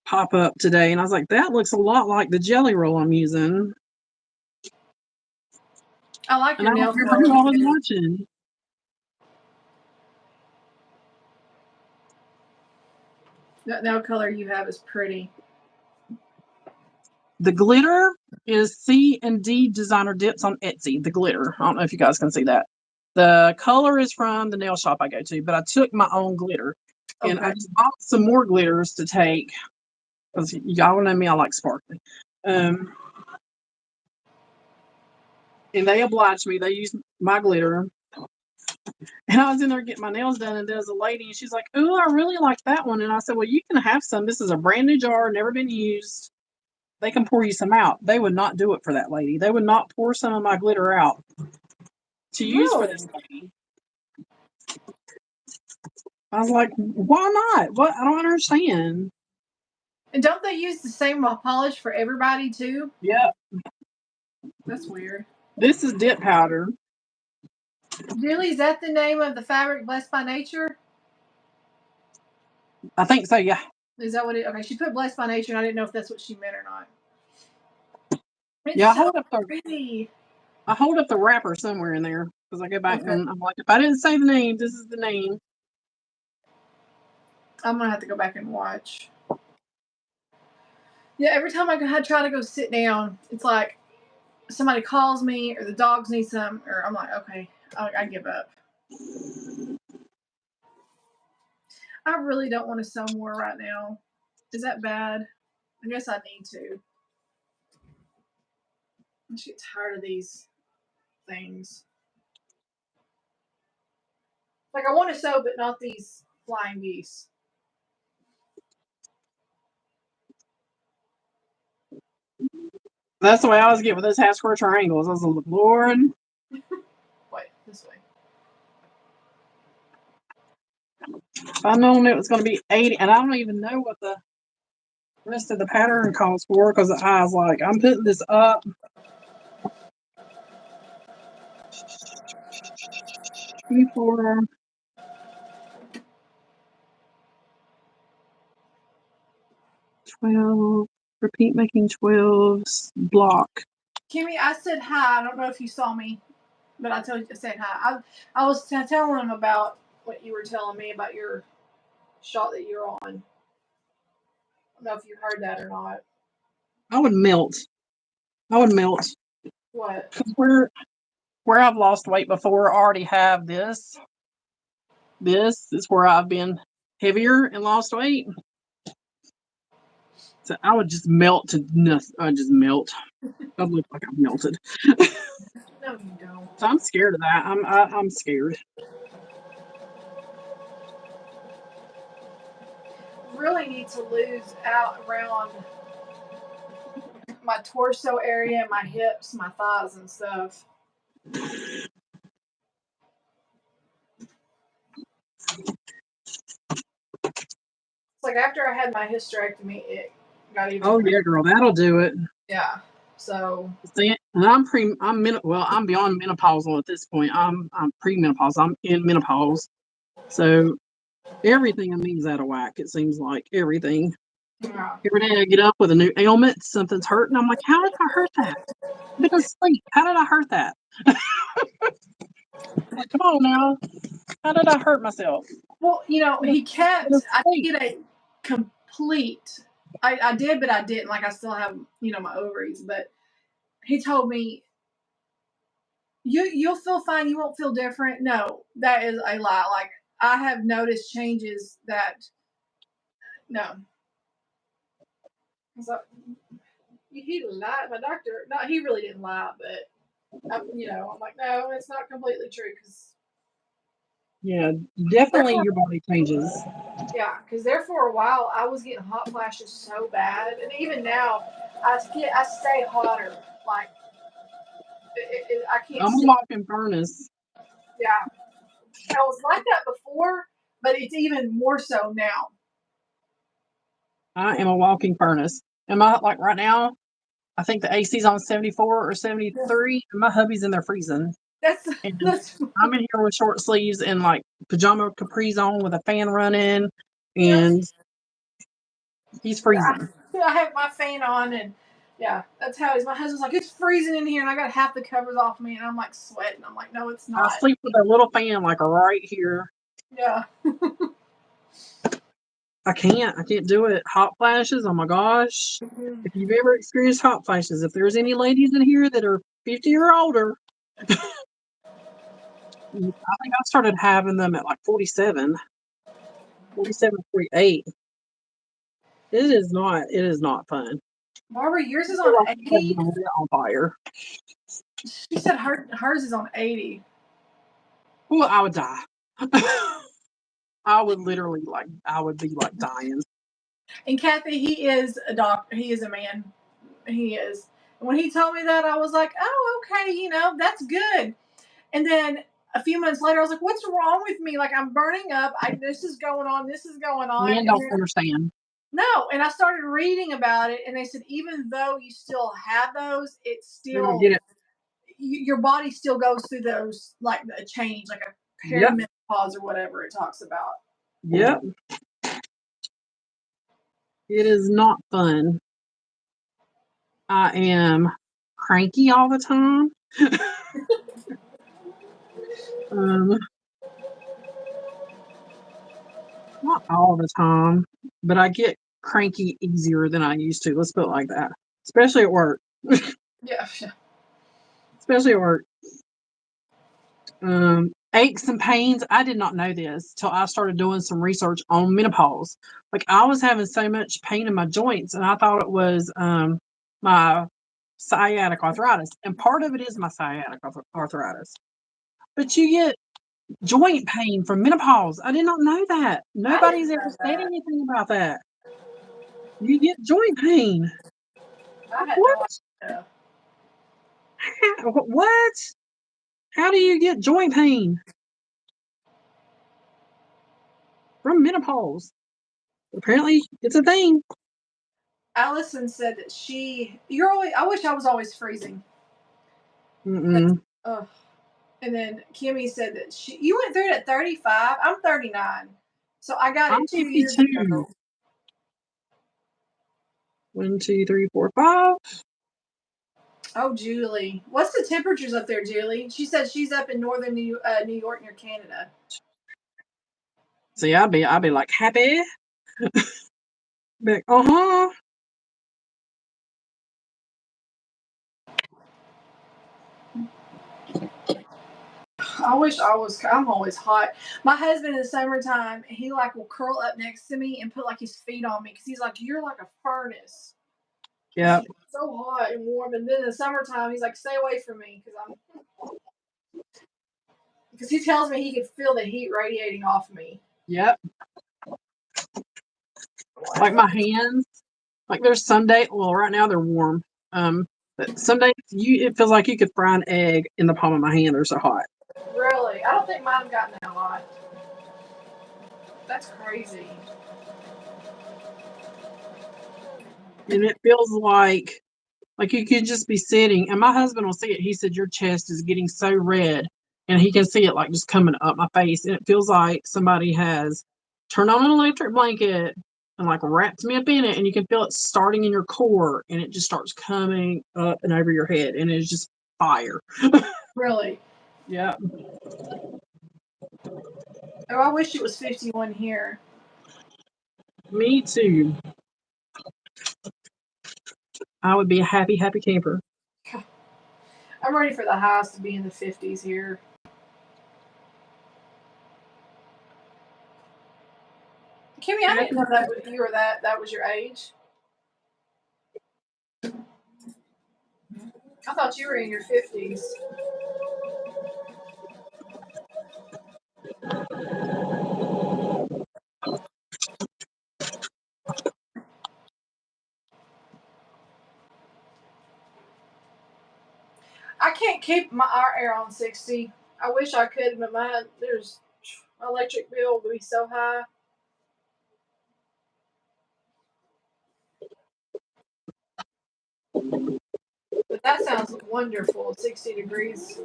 Speaker 2: pop up today. And I was like, that looks a lot like the Jelly Roll I'm using.
Speaker 1: I like your nail color.
Speaker 2: I was watching.
Speaker 1: That nail color you have is pretty.
Speaker 2: The glitter is C&D Designer Dips on Etsy. The glitter. I don't know if you guys can see that. The color is from the nail shop I go to, but I took my own glitter. Okay. And I just bought some more glitters to take because y'all know me, I like sparkly. And they obliged me. They used my glitter. And I was in there getting my nails done, and there's a lady, and she's like, "Oh, I really like that one." And I said, "Well, you can have some. This is a brand new jar, never been used. They can pour you some out." They would not do it for that lady. They would not pour some of my glitter out to use for this lady. I was like, why not? What? I don't understand.
Speaker 1: And don't they use the same polish for everybody too?
Speaker 2: Yeah.
Speaker 1: That's weird.
Speaker 2: This is dip powder.
Speaker 1: Julie, is that the name of the fabric, Blessed by Nature?
Speaker 2: I think so, yeah.
Speaker 1: Is that what it? Okay, she put Blessed by Nature, and I didn't know if that's what she meant or not. It's
Speaker 2: yeah,
Speaker 1: so pretty.
Speaker 2: I hold up the wrapper somewhere in there because I go back and I'm like, if I didn't say the name, this is the name.
Speaker 1: I'm gonna have to go back and watch. Yeah, every time I try to go sit down, it's like somebody calls me or the dogs need some, or I'm like, okay, I give up. I really don't want to sew more right now. Is that bad? I guess I need to. I just get tired of these things. Like I want to sew, but not these flying geese.
Speaker 2: That's the way I always get with those half square triangles. I was like, Lord.
Speaker 1: Wait, this way.
Speaker 2: If I known it was going to be 80, and I don't even know what the rest of the pattern calls for because I was like, I'm putting this up. Before. Repeat making 12s block.
Speaker 1: Kimmy, I said hi. I don't know if you saw me, but I said hi. I was telling him about what you were telling me about your shot that you're on. I don't know if you heard that or not.
Speaker 2: I would melt.
Speaker 1: What?
Speaker 2: Because where I've lost weight before, I already have this. This is where I've been heavier and lost weight. So I would just melt to nothing. I just melt. I look like I'm melted.
Speaker 1: No, you don't.
Speaker 2: So I'm scared of that. I'm scared.
Speaker 1: Really need to lose out around my torso area, my hips, my thighs, and stuff. It's like after I had my hysterectomy, it got even.
Speaker 2: Oh yeah, girl, that'll do it.
Speaker 1: Yeah. So.
Speaker 2: See, and I'm beyond menopausal at this point. I'm premenopause. I'm in menopause. So everything in me is out of whack. It seems like everything.
Speaker 1: Yeah.
Speaker 2: Every day I get up with a new ailment, something's hurting. I'm like, how did I hurt that? I've been asleep. How did I hurt that? Like, come on now. How did I hurt myself?
Speaker 1: Well, he kept. I did a complete. I did, but I didn't. Like I still have, my ovaries. But he told me, you'll feel fine. You won't feel different. No, that is a lie. Like I have noticed changes that. No. I was like, he lied. My doctor. No, he really didn't lie, but I'm like, no, it's not completely true because.
Speaker 2: Yeah, definitely your body changes.
Speaker 1: Yeah, because there for a while I was getting hot flashes so bad, and even now I stay hotter. Like I can't.
Speaker 2: I'm a walking furnace.
Speaker 1: Yeah, I was like that before, but it's even more so now.
Speaker 2: I am a walking furnace. Am I like right now? I think the AC's on 74 or 73, and my hubby's in there freezing.
Speaker 1: That's
Speaker 2: I'm in here with short sleeves and like pajama capris on with a fan running,
Speaker 1: yeah.
Speaker 2: and he's freezing.
Speaker 1: I have my fan on, and yeah, that's how it is. My husband's like, it's freezing in here, and I got half the covers off me, and I'm like sweating. I'm like, no, it's
Speaker 2: I
Speaker 1: not.
Speaker 2: sleep with a little fan like right here.
Speaker 1: Yeah.
Speaker 2: I can't do it. Hot flashes, oh my gosh. If you've ever experienced hot flashes, if there's any ladies in here that are 50 or older, I think I started having them at like 47, 48. It is not fun.
Speaker 1: Barbara, yours is on 80.
Speaker 2: On fire.
Speaker 1: She said hers is on 80.
Speaker 2: Well, I would die. I would literally I would be like dying.
Speaker 1: And Kathy, he is a doctor. He is a man. He is. And when he told me that, I was like, oh, okay, that's good. And then a few months later, I was like, what's wrong with me? Like, I'm burning up. This is going on. This is going on.
Speaker 2: Men don't understand.
Speaker 1: No. And I started reading about it, and they said, even though you still have those, it's still.
Speaker 2: Don't get it.
Speaker 1: Your body still goes through those, like a change, like a perimenopause or whatever it talks about.
Speaker 2: Yep. It is not fun. I am cranky all the time. Not all the time, but I get cranky easier than I used to. Let's put it like that. Especially at work.
Speaker 1: Yeah.
Speaker 2: Especially at work. Aches and pains. I did not know this till I started doing some research on menopause. Like I was having so much pain in my joints, and I thought it was my sciatic arthritis, and part of it is my sciatic arthritis. But you get joint pain from menopause. I did not know that. Nobody's ever said anything about that. You get joint pain.
Speaker 1: I had
Speaker 2: What?
Speaker 1: no idea.
Speaker 2: What? How do you get joint pain from menopause? Apparently, it's a thing.
Speaker 1: Allison said that I wish I was always freezing.
Speaker 2: Mm-mm.
Speaker 1: Ugh. And then Kimmy said that you went through it at 35. I'm 39. So I got
Speaker 2: I'm
Speaker 1: it 2 years
Speaker 2: 52.
Speaker 1: ago.
Speaker 2: 1, 2, 3, 4, 5.
Speaker 1: Oh, Julie. What's the temperatures up there, Julie? She said she's up in northern New York near Canada.
Speaker 2: See, I'd be like happy. Be like, uh-huh.
Speaker 1: I wish I'm always hot. My husband in the summertime, he like will curl up next to me and put like his feet on me because he's like, you're like a furnace.
Speaker 2: Yeah.
Speaker 1: So hot and warm. And then in the summertime, he's like, stay away from me because he tells me he can feel the heat radiating off me.
Speaker 2: Yep. Like my hands. Like there's some days, well, right now they're warm. But some days it feels like you could fry an egg in the palm of my hand. They're so hot.
Speaker 1: Really? I don't think mine have gotten that hot. That's crazy.
Speaker 2: And it feels like you could just be sitting. And my husband will see it. He said, your chest is getting so red. And he can see it like just coming up my face. And it feels like somebody has turned on an electric blanket and like wrapped me up in it. And you can feel it starting in your core. And it just starts coming up and over your head. And it's just fire.
Speaker 1: Really?
Speaker 2: Yeah.
Speaker 1: Oh, I wish it was 51 here.
Speaker 2: Me too. I would be a happy, happy camper.
Speaker 1: I'm ready for the highs to be in the 50s here. Kimmy, I didn't know that was your age. I thought you were in your 50s. I can't keep our air on 60. I wish I could, but my electric bill would be so high. But that sounds wonderful. 60 degrees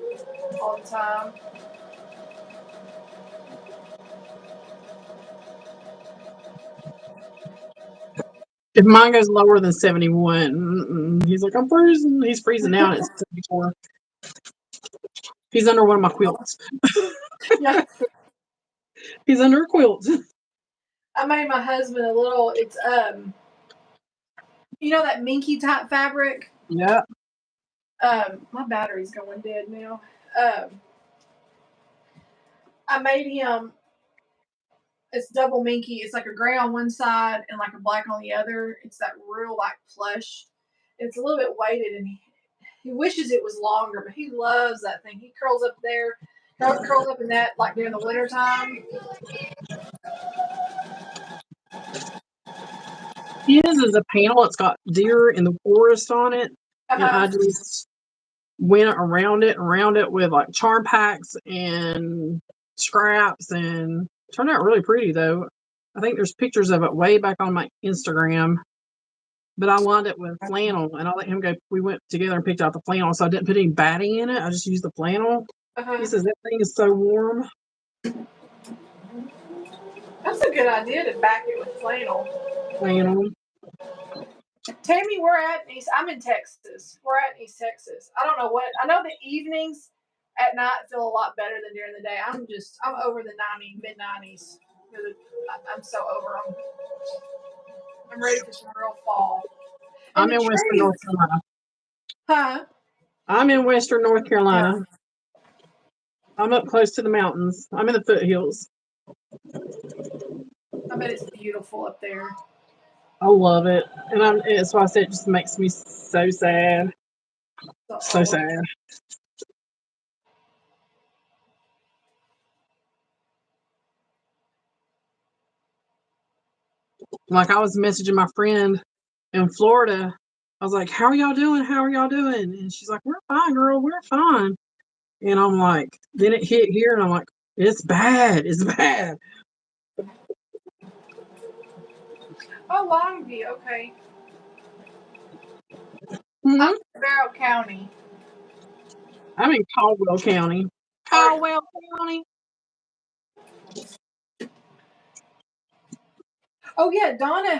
Speaker 1: all the time.
Speaker 2: If mine goes lower than 71, he's like, I'm freezing. He's freezing now and it's 74. He's under one of my quilts.
Speaker 1: Yeah.
Speaker 2: He's under a quilt.
Speaker 1: I made my husband a little, it's you know that minky type fabric?
Speaker 2: Yeah.
Speaker 1: My battery's going dead now. I made him, it's double minky. It's like a gray on one side and like a black on the other. It's that real like plush. It's a little bit weighted and he wishes it was longer, but he loves that thing. He curls up there, curls up in that like during the winter time.
Speaker 2: His is a panel. It's got deer in the forest on it. And I just went around it with like charm packs and scraps and turned out really pretty though. I think there's pictures of it way back on my Instagram. But I lined it with flannel and I let him go. We went together and picked out the flannel. So I didn't put any batting in it. I just used the flannel. He says that thing is so warm.
Speaker 1: That's a good idea to back it with flannel.
Speaker 2: Flannel.
Speaker 1: Tammy, I'm in Texas. We're at East Texas. I don't know what. I know the evenings at night feel a lot better than during the day. I'm over the mid 90s. I'm so over them. I'm ready for some real fall.
Speaker 2: I'm in Western North Carolina.
Speaker 1: Huh?
Speaker 2: I'm in Western North Carolina. Yeah. I'm up close to the mountains. I'm in the foothills.
Speaker 1: I bet it's beautiful up there.
Speaker 2: I love it. And that's why I said it just makes me so sad. So sad. Like I was messaging my friend in Florida. I was like, how are y'all doing? How are y'all doing? And she's like, we're fine, girl. We're fine. And I'm like, then it hit here and I'm like, it's bad. It's bad.
Speaker 1: Oh, Longview. Okay.
Speaker 2: Mm-hmm.
Speaker 1: I'm in Barrow County.
Speaker 2: I'm in Caldwell County. Caldwell County.
Speaker 1: Oh yeah, Donna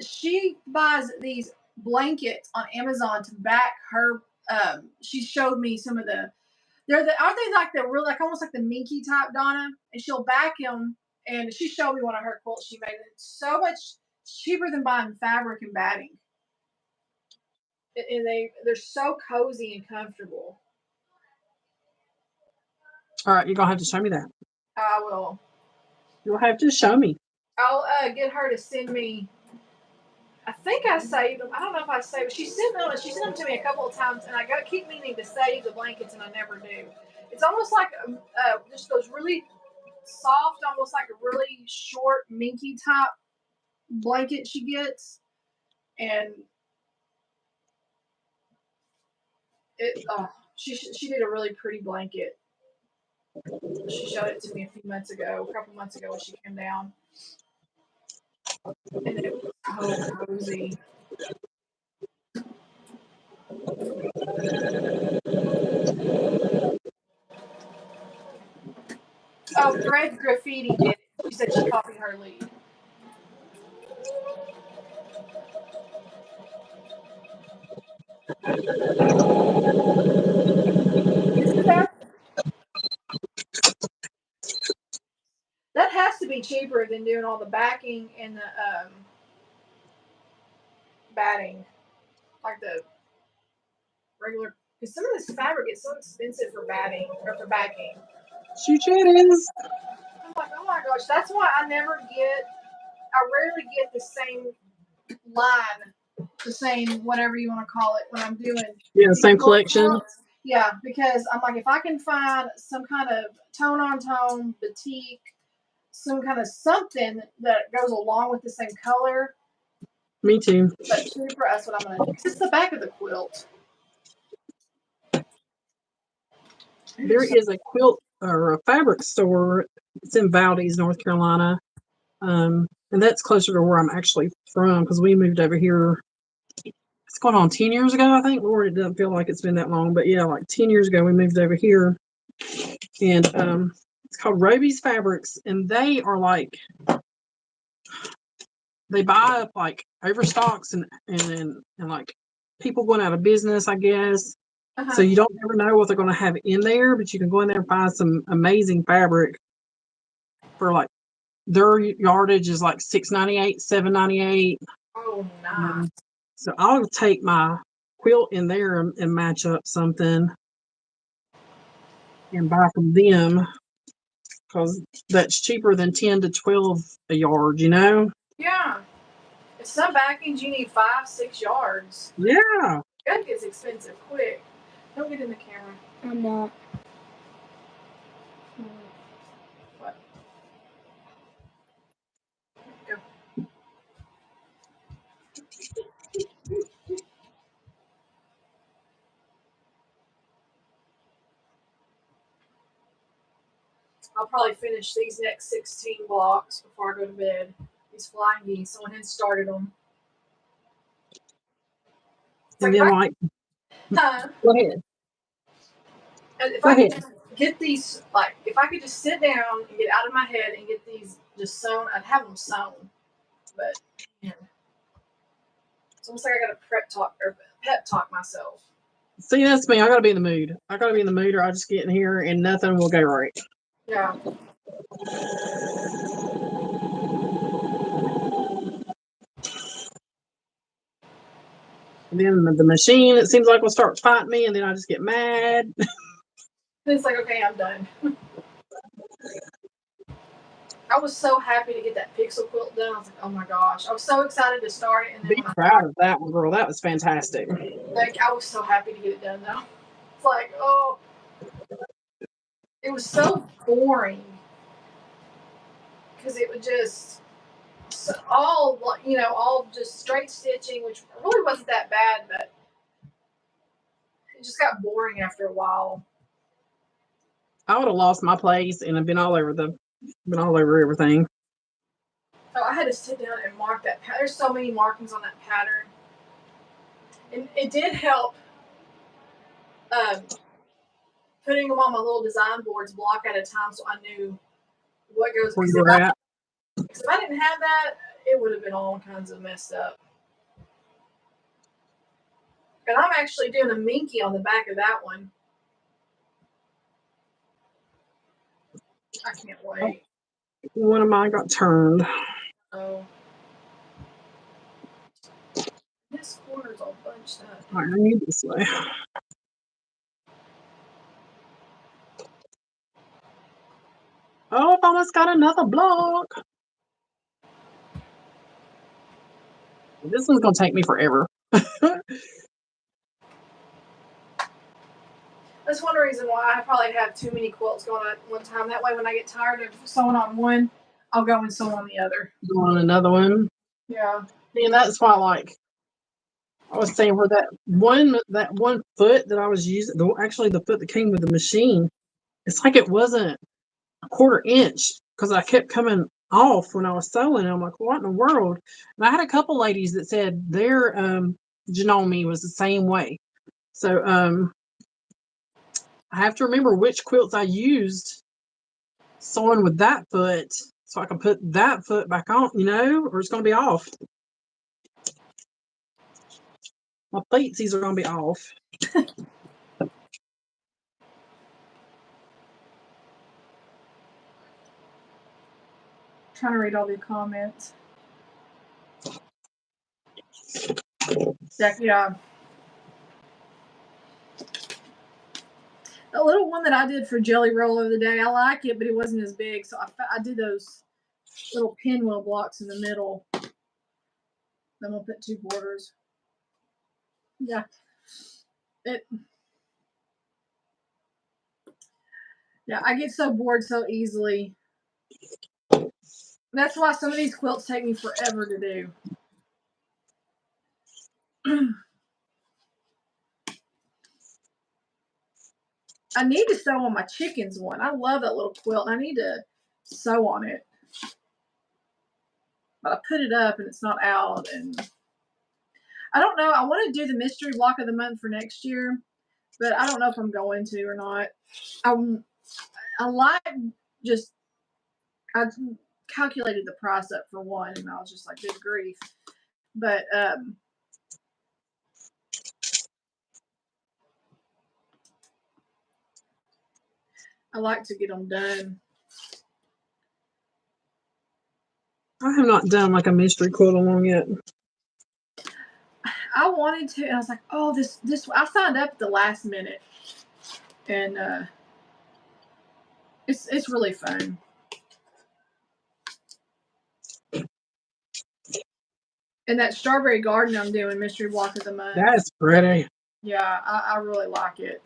Speaker 1: she buys these blankets on Amazon to back her. She showed me some of aren't they like the real like almost like the minky type, Donna? And she'll back them. And she showed me one of her quilts she made. It's so much cheaper than buying fabric and batting. And they're so cozy and comfortable.
Speaker 2: All right, you're going to have to show me that.
Speaker 1: I will.
Speaker 2: You'll have to show me.
Speaker 1: I'll get her to send me. I think I saved them. I don't know if I saved. She sent them to me a couple of times, and I keep meaning to save the blankets, and I never do. It's almost like just those really soft, almost like a really short, minky type blanket she gets, and she did a really pretty blanket. She showed it to me a couple months ago when she came down, and it was so cozy. Oh, Thread Graffiti did it. She said she copied her lead. That has to be cheaper than doing all the backing and the batting, like the regular. Because some of this fabric is so expensive for batting or for backing.
Speaker 2: Shoot, it is.
Speaker 1: I'm like, oh my gosh, that's why I rarely get the same line, the same whatever you want to call it when I'm doing.
Speaker 2: Yeah, same collection.
Speaker 1: Yeah, because I'm like, if I can find some kind of tone on tone batik, some kind of something that goes along with the same color.
Speaker 2: Me too.
Speaker 1: But cheaper, that's what I'm gonna do. Because it's the back of the quilt.
Speaker 2: There is a quilt or a fabric store. It's in Valdez, North Carolina. And that's closer to where I'm actually from because we moved over here. It's going on 10 years ago, I think. Lord, it doesn't feel like it's been that long. But yeah, like 10 years ago, we moved over here. And it's called Roby's Fabrics. And they are like, they buy up like overstocks and like people going out of business, I guess.
Speaker 1: Uh-huh.
Speaker 2: So you don't ever know what they're going to have in there, but you can go in there and find some amazing fabric for like their yardage is like $6.98, $7.98.
Speaker 1: Oh, nice.
Speaker 2: So I'll take my quilt in there and match up something and buy from them because that's cheaper than 10 to 12 a yard, you know?
Speaker 1: Yeah. Some backings you need 5-6 yards.
Speaker 2: Yeah.
Speaker 1: That gets expensive quick. Don't get in the camera.
Speaker 3: I'm not.
Speaker 1: What? Go. I'll probably finish these next 16 blocks before I go to bed. These flying geese, someone had started them.
Speaker 2: And then like, go ahead.
Speaker 1: If I could just get these, like, if I could just sit down and get out of my head and get these just sewn, I'd have them sewn. But man, it's almost like I got to pep talk myself.
Speaker 2: See, that's me. I gotta be in the mood. I gotta be in the mood, or I just get in here and nothing will go right.
Speaker 1: Yeah.
Speaker 2: And then the machine, it seems like, will start fighting me, and then I just get mad.
Speaker 1: It's like, okay, I'm done. I was so happy to get that pixel quilt done. I was like, oh my gosh. I was so excited to start it. And then
Speaker 2: Be proud of that one, girl. That was fantastic.
Speaker 1: Like, I was so happy to get it done, though. It's like, oh. It was so boring. Because it was just all just straight stitching, which really wasn't that bad, but it just got boring after a while.
Speaker 2: I would have lost my place and have been all over everything.
Speaker 1: So I had to sit down and mark that pattern. There's so many markings on that pattern. And it did help putting them on my little design boards block at a time so I knew what goes.
Speaker 2: Where you're at.
Speaker 1: Because if I didn't have that, it would have been all kinds of messed up. And I'm actually doing a minky on the back of that one. I can't wait.
Speaker 2: One of mine got turned.
Speaker 1: Oh. This corner's all bunched up.
Speaker 2: All right, I need this way. Oh, I've almost got another block. This one's going to take me forever.
Speaker 1: That's one reason why I probably have too many quilts going on at one time. That way, when I get tired of sewing on one, I'll go and sew on the other.
Speaker 2: Go on another one.
Speaker 1: Yeah.
Speaker 2: And that's why, like, I was saying where that one foot that I was using, actually the foot that came with the machine, it's like it wasn't a 1/4 inch because I kept coming off when I was sewing. I'm like, what in the world? And I had a couple ladies that said their Janome was the same way. So I have to remember which quilts I used sewing with that foot so I can put that foot back on, or it's going to be off. My feetsies are going to be off.
Speaker 1: Trying to read all the comments. Yeah. The little one that I did for Jelly Roll of the day, I like it, but it wasn't as big. So I did those little pinwheel blocks in the middle. Then we'll put 2 borders. Yeah. Yeah, I get so bored so easily. That's why some of these quilts take me forever to do. I need to sew on my chickens one. I love that little quilt. I need to sew on it. But I put it up and it's not out. And I don't know. I want to do the mystery block of the month for next year. But I don't know if I'm going to or not. I calculated the price up for one, and I was just like, good grief. But I like to get them done.
Speaker 2: I have not done like a mystery quilt along yet.
Speaker 1: I wanted to, and I was like, oh, this. I signed up at the last minute, and it's really fun. And that strawberry garden I'm doing mystery block of the month.
Speaker 2: That's pretty.
Speaker 1: Yeah, I really like it.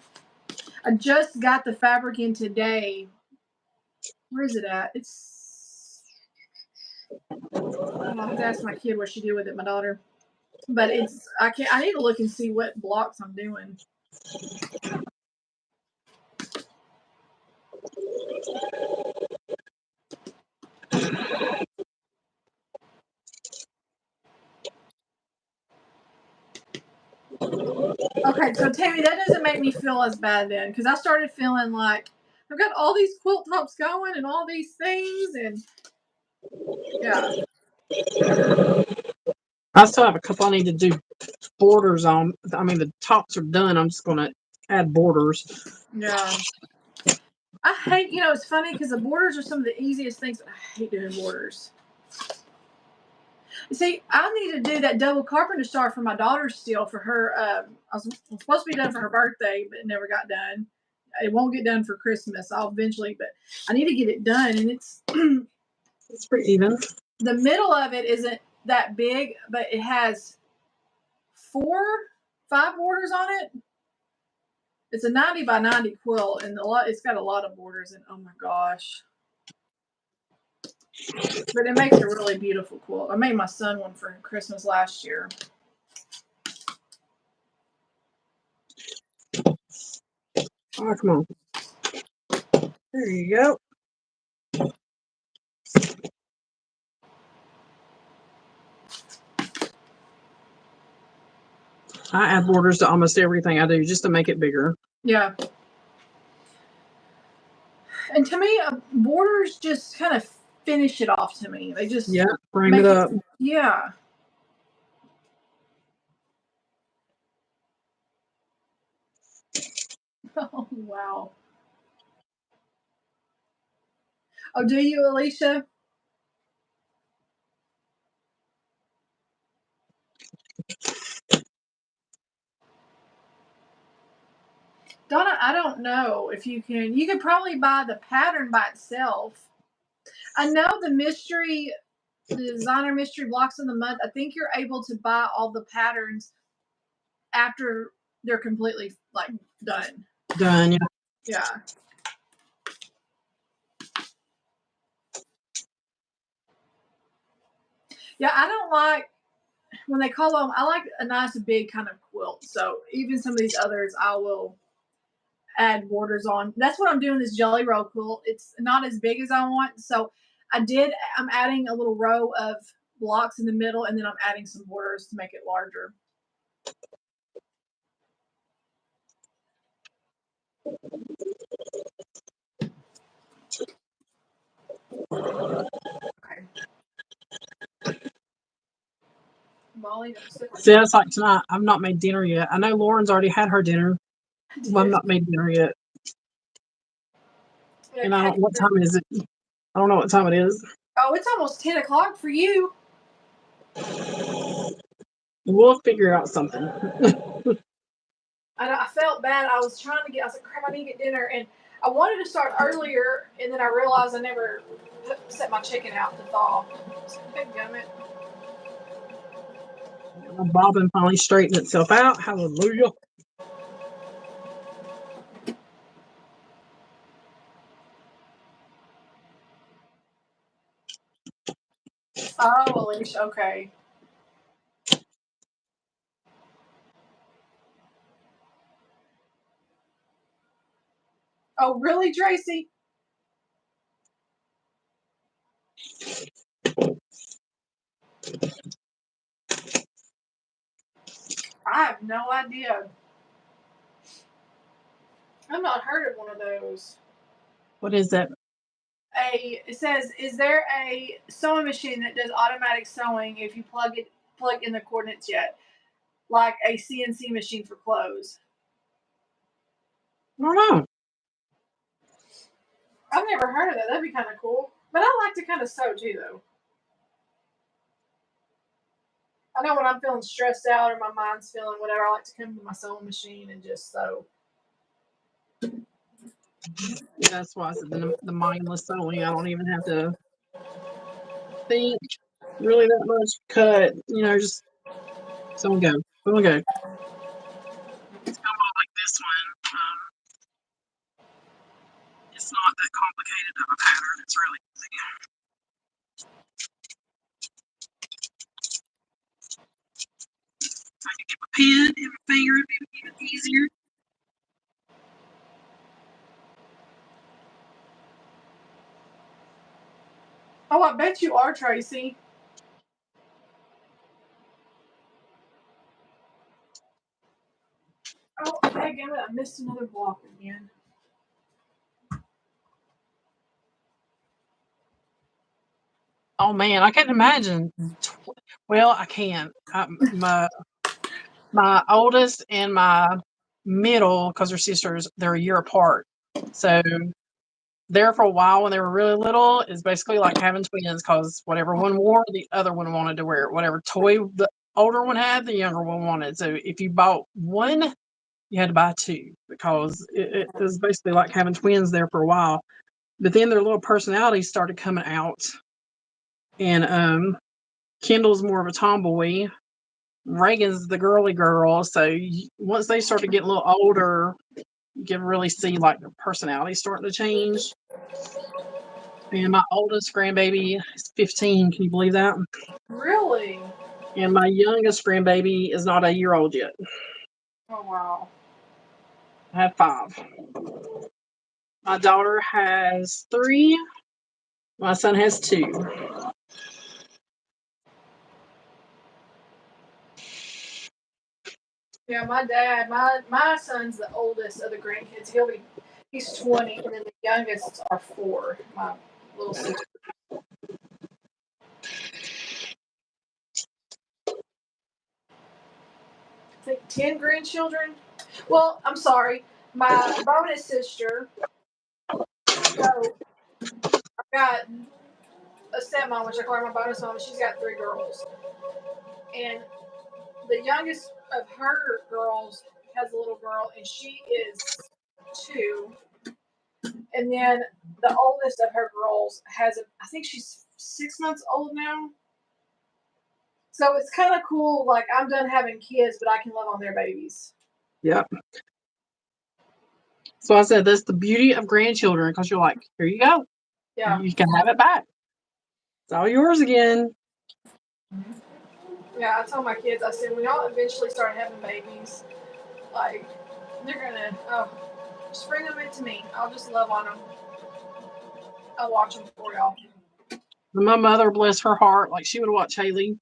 Speaker 1: I just got the fabric in today. Where is it at? I'll have to ask my kid what she did with it, my daughter. But I need to look and see what blocks I'm doing. Okay, so Tammy, that doesn't make me feel as bad then, because I started feeling like I've got all these quilt tops going and all these things, and yeah.
Speaker 2: I still have a couple I need to do borders on. I mean, the tops are done. I'm just going to add borders.
Speaker 1: Yeah. I hate, it's funny because the borders are some of the easiest things, but I hate doing borders. You see, I need to do that double carpenter star for my daughter still for her. I was supposed to be done for her birthday, but it never got done. It won't get done for Christmas. I'll eventually, but I need to get it done. And it's
Speaker 2: pretty even.
Speaker 1: The middle of it isn't that big, but it has 5 borders on it. It's a 90 by 90 quilt, and it's got a lot of borders. And oh my gosh. But it makes a really beautiful quilt. I made my son one for Christmas last year.
Speaker 2: Oh, come on. There you go. I add borders to almost everything I do just to make it bigger.
Speaker 1: Yeah. And to me, borders just kind of finish it off to me. They just
Speaker 2: bring it up.
Speaker 1: Yeah. Oh, wow. Oh, do you, Alicia? Donna, I don't know if you can. You could probably buy the pattern by itself. I know the designer mystery blocks of the month. I think you're able to buy all the patterns after they're completely like done.
Speaker 2: Done, yeah.
Speaker 1: Yeah. Yeah, I don't like when they call them. I like a nice big kind of quilt. So even some of these others, I will add borders on. That's what I'm doing. This jelly roll quilt. It's not as big as I want, so I'm adding a little row of blocks in the middle, and then I'm adding some borders to make it larger. Okay. Molly,
Speaker 2: See, that's like tonight. I've not made dinner yet. I know Lauren's already had her dinner. Well, I've not made dinner yet. And I don't know what time is it. I don't know what time it is.
Speaker 1: Oh, it's almost 10 o'clock for you.
Speaker 2: We'll figure out something.
Speaker 1: I felt bad. I was like, crap, I need to get dinner. And I wanted to start earlier, and then I realized I never set my chicken out to thaw. Dadgummit.
Speaker 2: My bobbin finally straightened itself out. Hallelujah.
Speaker 1: Oh, Alicia, okay. Oh, really, Tracy? I have no idea. I've not heard of one of those.
Speaker 2: What is that?
Speaker 1: It says, is there a sewing machine that does automatic sewing if you plug in the coordinates yet? Like a CNC machine for clothes.
Speaker 2: I don't know.
Speaker 1: I've never heard of that. That'd be kind of cool. But I like to kind of sew too, though. I know when I'm feeling stressed out or my mind's feeling whatever, I like to come to my sewing machine and just sew.
Speaker 2: Yeah, that's why I said the mindless sewing. I don't even have to think really that much. Cut, just so we go. So we go. It's kind of like this one. It's not that complicated of a pattern. It's really easy. I can get my pen and my finger, it'd be even easier.
Speaker 1: Oh, I bet you are, Tracy. Oh, dang it, I missed another block again.
Speaker 2: Oh man, I can't imagine. Well, I can. My oldest and my middle, because they're sisters, they're a year apart. So there for a while when they were really little is basically like having twins, because whatever one wore, the other one wanted to wear it. Whatever toy the older one had, the younger one wanted. So if you bought one, you had to buy two, because it was basically like having twins there for a while. But then their little personalities started coming out. And Kendall's more of a tomboy. Reagan's the girly girl. So once they started getting a little older, you can really see like their personality starting to change. And my oldest grandbaby is 15. Can you believe that?
Speaker 1: Really?
Speaker 2: And my youngest grandbaby is not a year old yet.
Speaker 1: Oh, wow.
Speaker 2: I have 5. My daughter has 3. My son has 2.
Speaker 1: Yeah, my dad, my son's the oldest of the grandkids. He's 20, and then the youngest are 4. My little sister. I think 10 grandchildren. Well, I'm sorry, my bonus sister. So I got a stepmom, which I call her my bonus mom. She's got 3 girls, and the youngest of her girls has a little girl, and she is 2. And then the oldest of her girls has I think she's 6 months old now. So it's kind of cool. Like, I'm done having kids, but I can love on their babies.
Speaker 2: Yep. So I said that's the beauty of grandchildren, because you're like, here you go.
Speaker 1: Yeah.
Speaker 2: You can have it back. It's all yours again.
Speaker 1: Yeah, I told my kids, I said, when y'all eventually start having babies, like, they're gonna, just bring them into me. I'll just love on them. I'll watch them for y'all.
Speaker 2: My mother, bless her heart, like, she would watch Haley,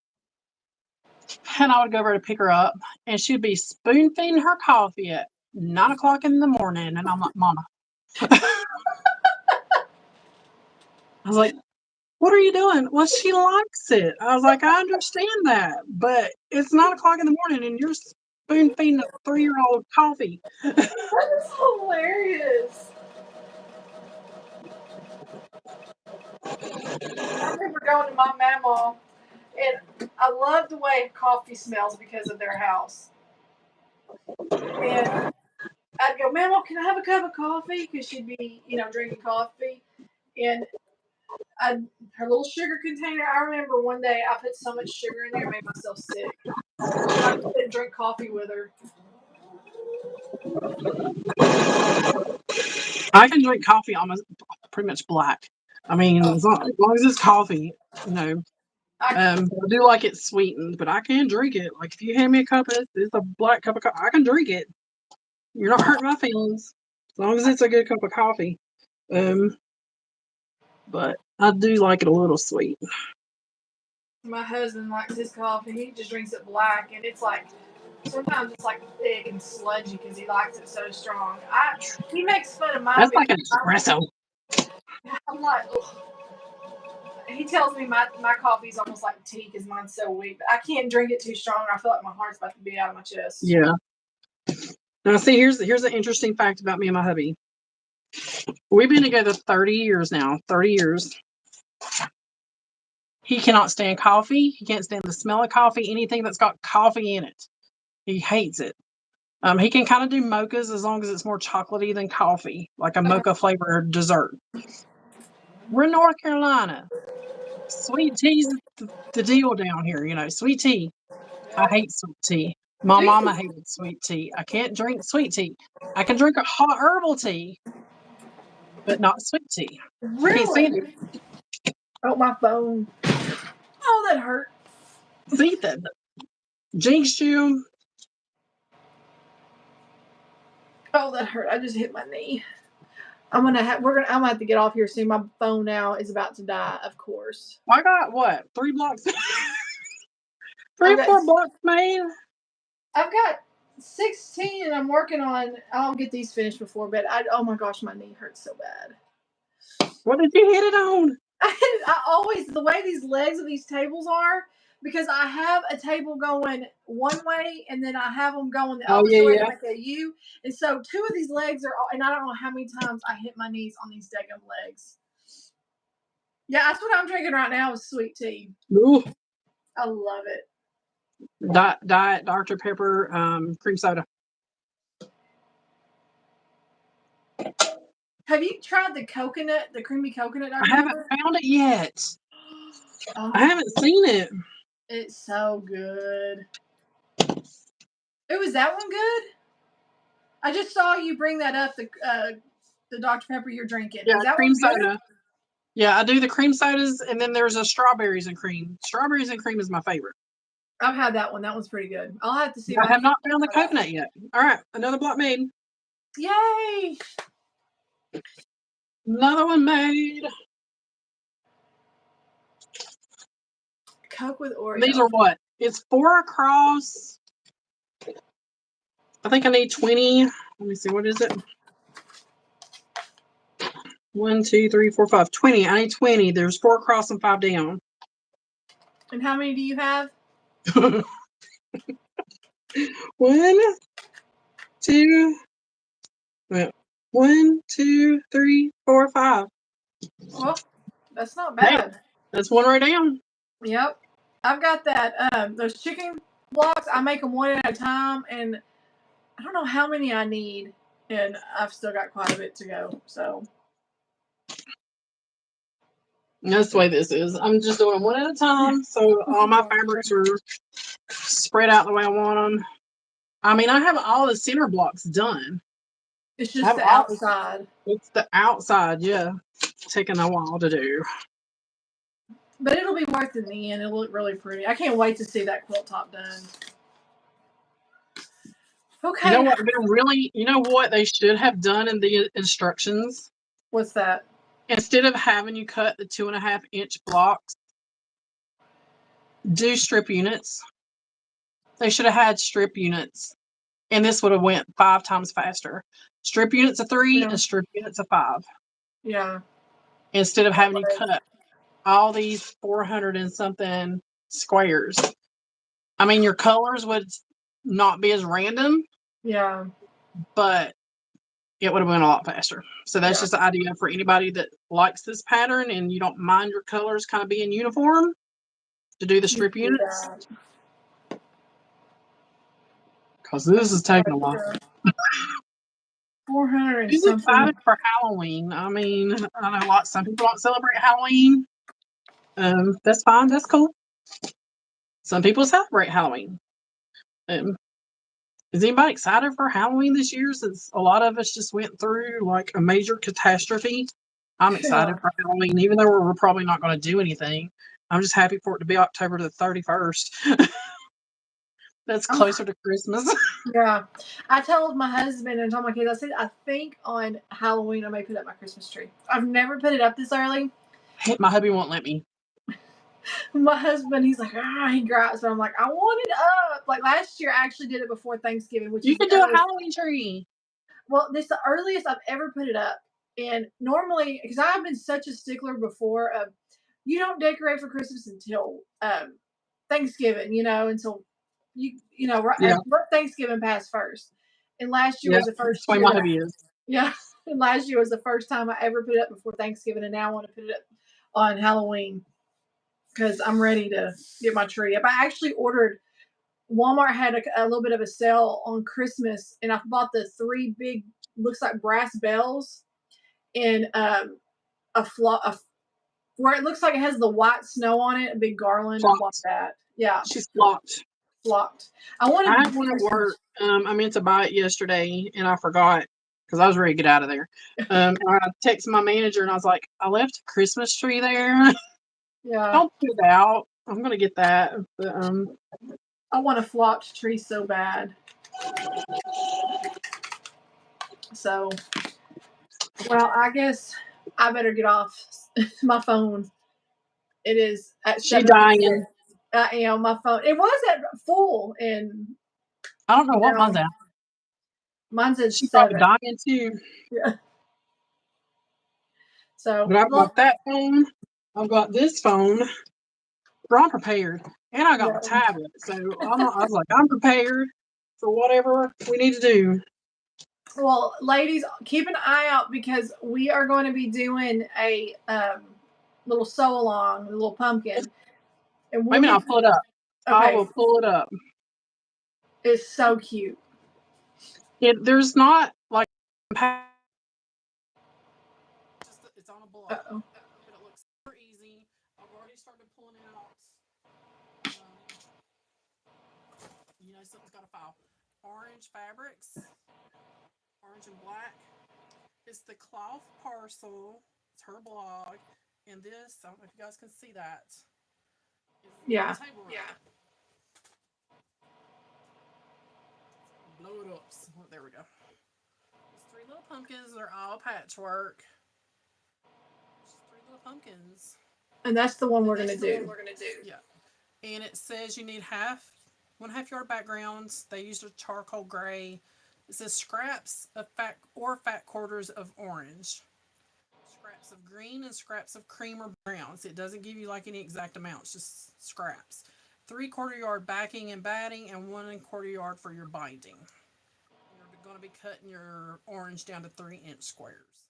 Speaker 2: and I would go over to pick her up, and she'd be spoon feeding her coffee at 9 o'clock in the morning, and I'm like, Mama. I was like, what are you doing? Well, she likes it. I was like, I understand that, but it's 9 o'clock in the morning, and you're spoon feeding a 3-year-old coffee.
Speaker 1: That is hilarious. I remember going to my mama, and I love the way coffee smells because of their house. And I'd go, Mama, can I have a cup of coffee? Because she'd be, drinking coffee. And her little sugar container, I remember one day I put so much sugar in there, it made myself sick. I just didn't drink coffee with her.
Speaker 2: I can drink coffee almost pretty much black. I mean, as long as it's coffee, I do like it sweetened, but I can drink it. Like, if you hand me a cup, it's a black cup of coffee, I can drink it. You're not hurting my feelings as long as it's a good cup of coffee. But I do like it a little sweet.
Speaker 1: My husband likes his coffee. He just drinks it black, and it's like, sometimes it's like thick and sludgy because he likes it so strong. He makes fun of mine.
Speaker 2: That's like an espresso.
Speaker 1: I'm like, ugh. He tells me my coffee is almost like tea because mine's so weak. But I can't drink it too strong, or I feel like my heart's about to be out of my chest.
Speaker 2: Yeah. Now, see, here's an interesting fact about me and my hubby. We've been together 30 years now. 30 years. He cannot stand coffee. He can't stand the smell of coffee, anything that's got coffee in it. He hates it. He can kind of do mochas as long as it's more chocolatey than coffee, like a mocha flavored dessert. We're in North Carolina. Sweet tea's the deal down here, sweet tea. I hate sweet tea. My mama hated sweet tea. I can't drink sweet tea. I can drink a hot herbal tea, but not sweet tea.
Speaker 1: Really?
Speaker 2: I can't stand it.
Speaker 1: Oh, my phone. Oh, that hurt.
Speaker 2: See, that jinxed you.
Speaker 1: Oh, that hurt. I just hit my knee. I'm gonna have to get off here soon. My phone now is about to die, of course.
Speaker 2: I got what? 3 blocks? 3 or 4 blocks made?
Speaker 1: I've got 16 and I'm working on, I'll get these finished before bed. Oh my gosh, my knee hurts so bad.
Speaker 2: What did you hit it on?
Speaker 1: I always, the way these legs of these tables are, because I have a table going one way and then I have them going the opposite way like a U. And so 2 of these legs are, and I don't know how many times I hit my knees on these daggum legs. Yeah, that's what I'm drinking right now is sweet tea.
Speaker 2: Ooh.
Speaker 1: I love it.
Speaker 2: Diet Dr. Pepper cream soda.
Speaker 1: Have you tried the creamy coconut?
Speaker 2: I haven't found it yet. Oh. I haven't seen it.
Speaker 1: It's so good. Was that one good? I just saw you bring that up, the Dr. Pepper you're drinking.
Speaker 2: Yeah,
Speaker 1: is that
Speaker 2: cream
Speaker 1: one good?
Speaker 2: soda. Yeah, I do the cream sodas, and then there's a strawberries and cream. Strawberries and cream is my favorite.
Speaker 1: I've had that one. That one's pretty good. I'll have to see.
Speaker 2: I have not found the coconut yet. All right, another block made.
Speaker 1: Yay!
Speaker 2: Another one made.
Speaker 1: Coke with Oreo.
Speaker 2: These are what? It's 4 across. I think I need 20. Let me see. What is it? 1, 2, 3, 4, 5. 20. I need 20. There's 4 across and 5 down.
Speaker 1: And how many do you have?
Speaker 2: 1, 2. 1, 2, 3, 4, 5.
Speaker 1: Well, that's not bad.
Speaker 2: Hey, that's 1 right down.
Speaker 1: Yep. I've got that. Those chicken blocks, I make them one at a time, and I don't know how many I need, and I've still got quite a bit to go. So
Speaker 2: That's the way this is. I'm just doing one at a time, so all my fabrics are spread out the way I want them. I mean, I have all the center blocks done.
Speaker 1: It's just the outside.
Speaker 2: It's the outside, yeah. Taking a while to do.
Speaker 1: But it'll be worth it in the end. It'll look really pretty. I can't wait to see that quilt top done. Okay.
Speaker 2: You know what they should have done in the instructions?
Speaker 1: What's that?
Speaker 2: Instead of having you cut the 2.5-inch blocks, do strip units. They should have had strip units. And this would have went 5 times faster. Strip units of 3 and strip units of 5.
Speaker 1: Yeah.
Speaker 2: Instead of having you cut all these 400 and something squares. I mean, your colors would not be as random.
Speaker 1: Yeah.
Speaker 2: But it would have been a lot faster. So that's just the idea for anybody that likes this pattern and you don't mind your colors kind of being uniform to do the strip units. Because this is taking a while.
Speaker 1: 400
Speaker 2: Who's excited for Halloween? I mean, I know some people don't celebrate Halloween. That's fine. That's cool. Some people celebrate Halloween. Is anybody excited for Halloween this year? Since a lot of us just went through like a major catastrophe. I'm excited for Halloween, even though we're probably not going to do anything. I'm just happy for it to be October the 31st. That's closer to Christmas.
Speaker 1: Yeah. I told my husband and told my kids, I said, I think on Halloween I may put up my Christmas tree. I've never put it up this early.
Speaker 2: My hubby won't let me.
Speaker 1: My husband, he's like, he gripes, but I'm like, I want it up. Like last year, I actually did it before Thanksgiving, which
Speaker 2: you could do a Halloween tree.
Speaker 1: Well, this is the earliest I've ever put it up. And normally, because I've been such a stickler before of, you don't decorate for Christmas until Thanksgiving, until let Thanksgiving pass first. And last year was the first year.
Speaker 2: My hubby is.
Speaker 1: Yeah. And last year was the first time I ever put it up before Thanksgiving, and now I want to put it up on Halloween because I'm ready to get my tree up. I actually ordered. Walmart had a little bit of a sale on Christmas, and I bought the 3 big, looks like brass bells, and where it looks like it has the white snow on it, a big garland. I bought that. Yeah,
Speaker 2: she's flocked.
Speaker 1: I
Speaker 2: had one at work. I meant to buy it yesterday, and I forgot because I was ready to get out of there. And I texted my manager, and I was like, "I left a Christmas tree there.
Speaker 1: Yeah,
Speaker 2: don't put it out. I'm gonna get that." But,
Speaker 1: I want a flocked tree so bad. So, well, I guess I better get off my phone. It is at
Speaker 2: she's dying.
Speaker 1: I am. My phone. It was at full, and
Speaker 2: I don't know what mine's at.
Speaker 1: Mine's at
Speaker 2: she's
Speaker 1: 7.
Speaker 2: dying too.
Speaker 1: Yeah. So,
Speaker 2: but I've got that phone. I've got this phone. I'm prepared, and I got my tablet. So I was like, I'm prepared for whatever we need to do.
Speaker 1: Well, ladies, keep an eye out because we are going to be doing a little sew along, a little pumpkin. And
Speaker 2: Wait a minute, I'll pull it up. Okay. I will pull it up.
Speaker 1: It's so cute.
Speaker 2: There's not like it's on a block.
Speaker 1: Uh-oh.
Speaker 2: But it looks super easy. I've already started pulling out. Something's got to file. Orange fabrics. Orange and black. It's the cloth parcel. It's her blog. And this, I don't know if you guys can see that.
Speaker 1: Yeah.
Speaker 2: Blow it up. There we go. These 3 little pumpkins are all patchwork. Just 3 little pumpkins.
Speaker 1: And that's the one we're going to do.
Speaker 2: Yeah. And it says you need 1/2 yard backgrounds. They used a charcoal gray. It says scraps of fat quarters of orange. Scraps of green and scraps of cream or brown. So it doesn't give you like any exact amounts, just scraps. 3/4 yard backing and batting, and 1/4 yard for your binding. You're going to be cutting your orange down to 3-inch squares.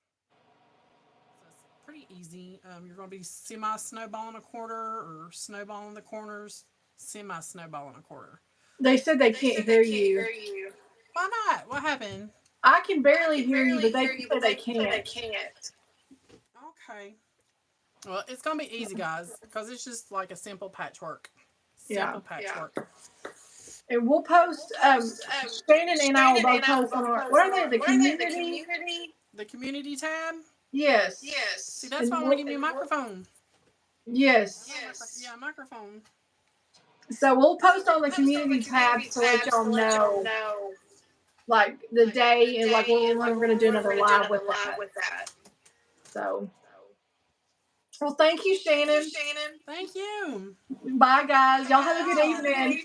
Speaker 2: So it's pretty easy. You're going to be semi-snowballing a quarter or snowballing the corners, semi-snowballing a quarter.
Speaker 1: They said they can't hear you.
Speaker 2: Why not? What happened?
Speaker 1: I can barely hear you, but they say they can't.
Speaker 2: Okay. Well, it's gonna be easy, guys, because it's just like a simple patchwork.
Speaker 1: Yeah.
Speaker 2: Simple patchwork.
Speaker 1: And we'll post. Shannon and I will both post on our. What are they? The community.
Speaker 2: The community tab.
Speaker 1: Yes.
Speaker 2: See, that's
Speaker 1: And
Speaker 2: why I want to give you a microphone.
Speaker 1: Yes.
Speaker 2: Yeah, microphone.
Speaker 1: So we'll post on the community tabs to let y'all know, like the day and like when we're going to do another live with that. So, well, thank you, Shannon.
Speaker 2: Thank you.
Speaker 1: Bye, guys. Y'all have a good evening.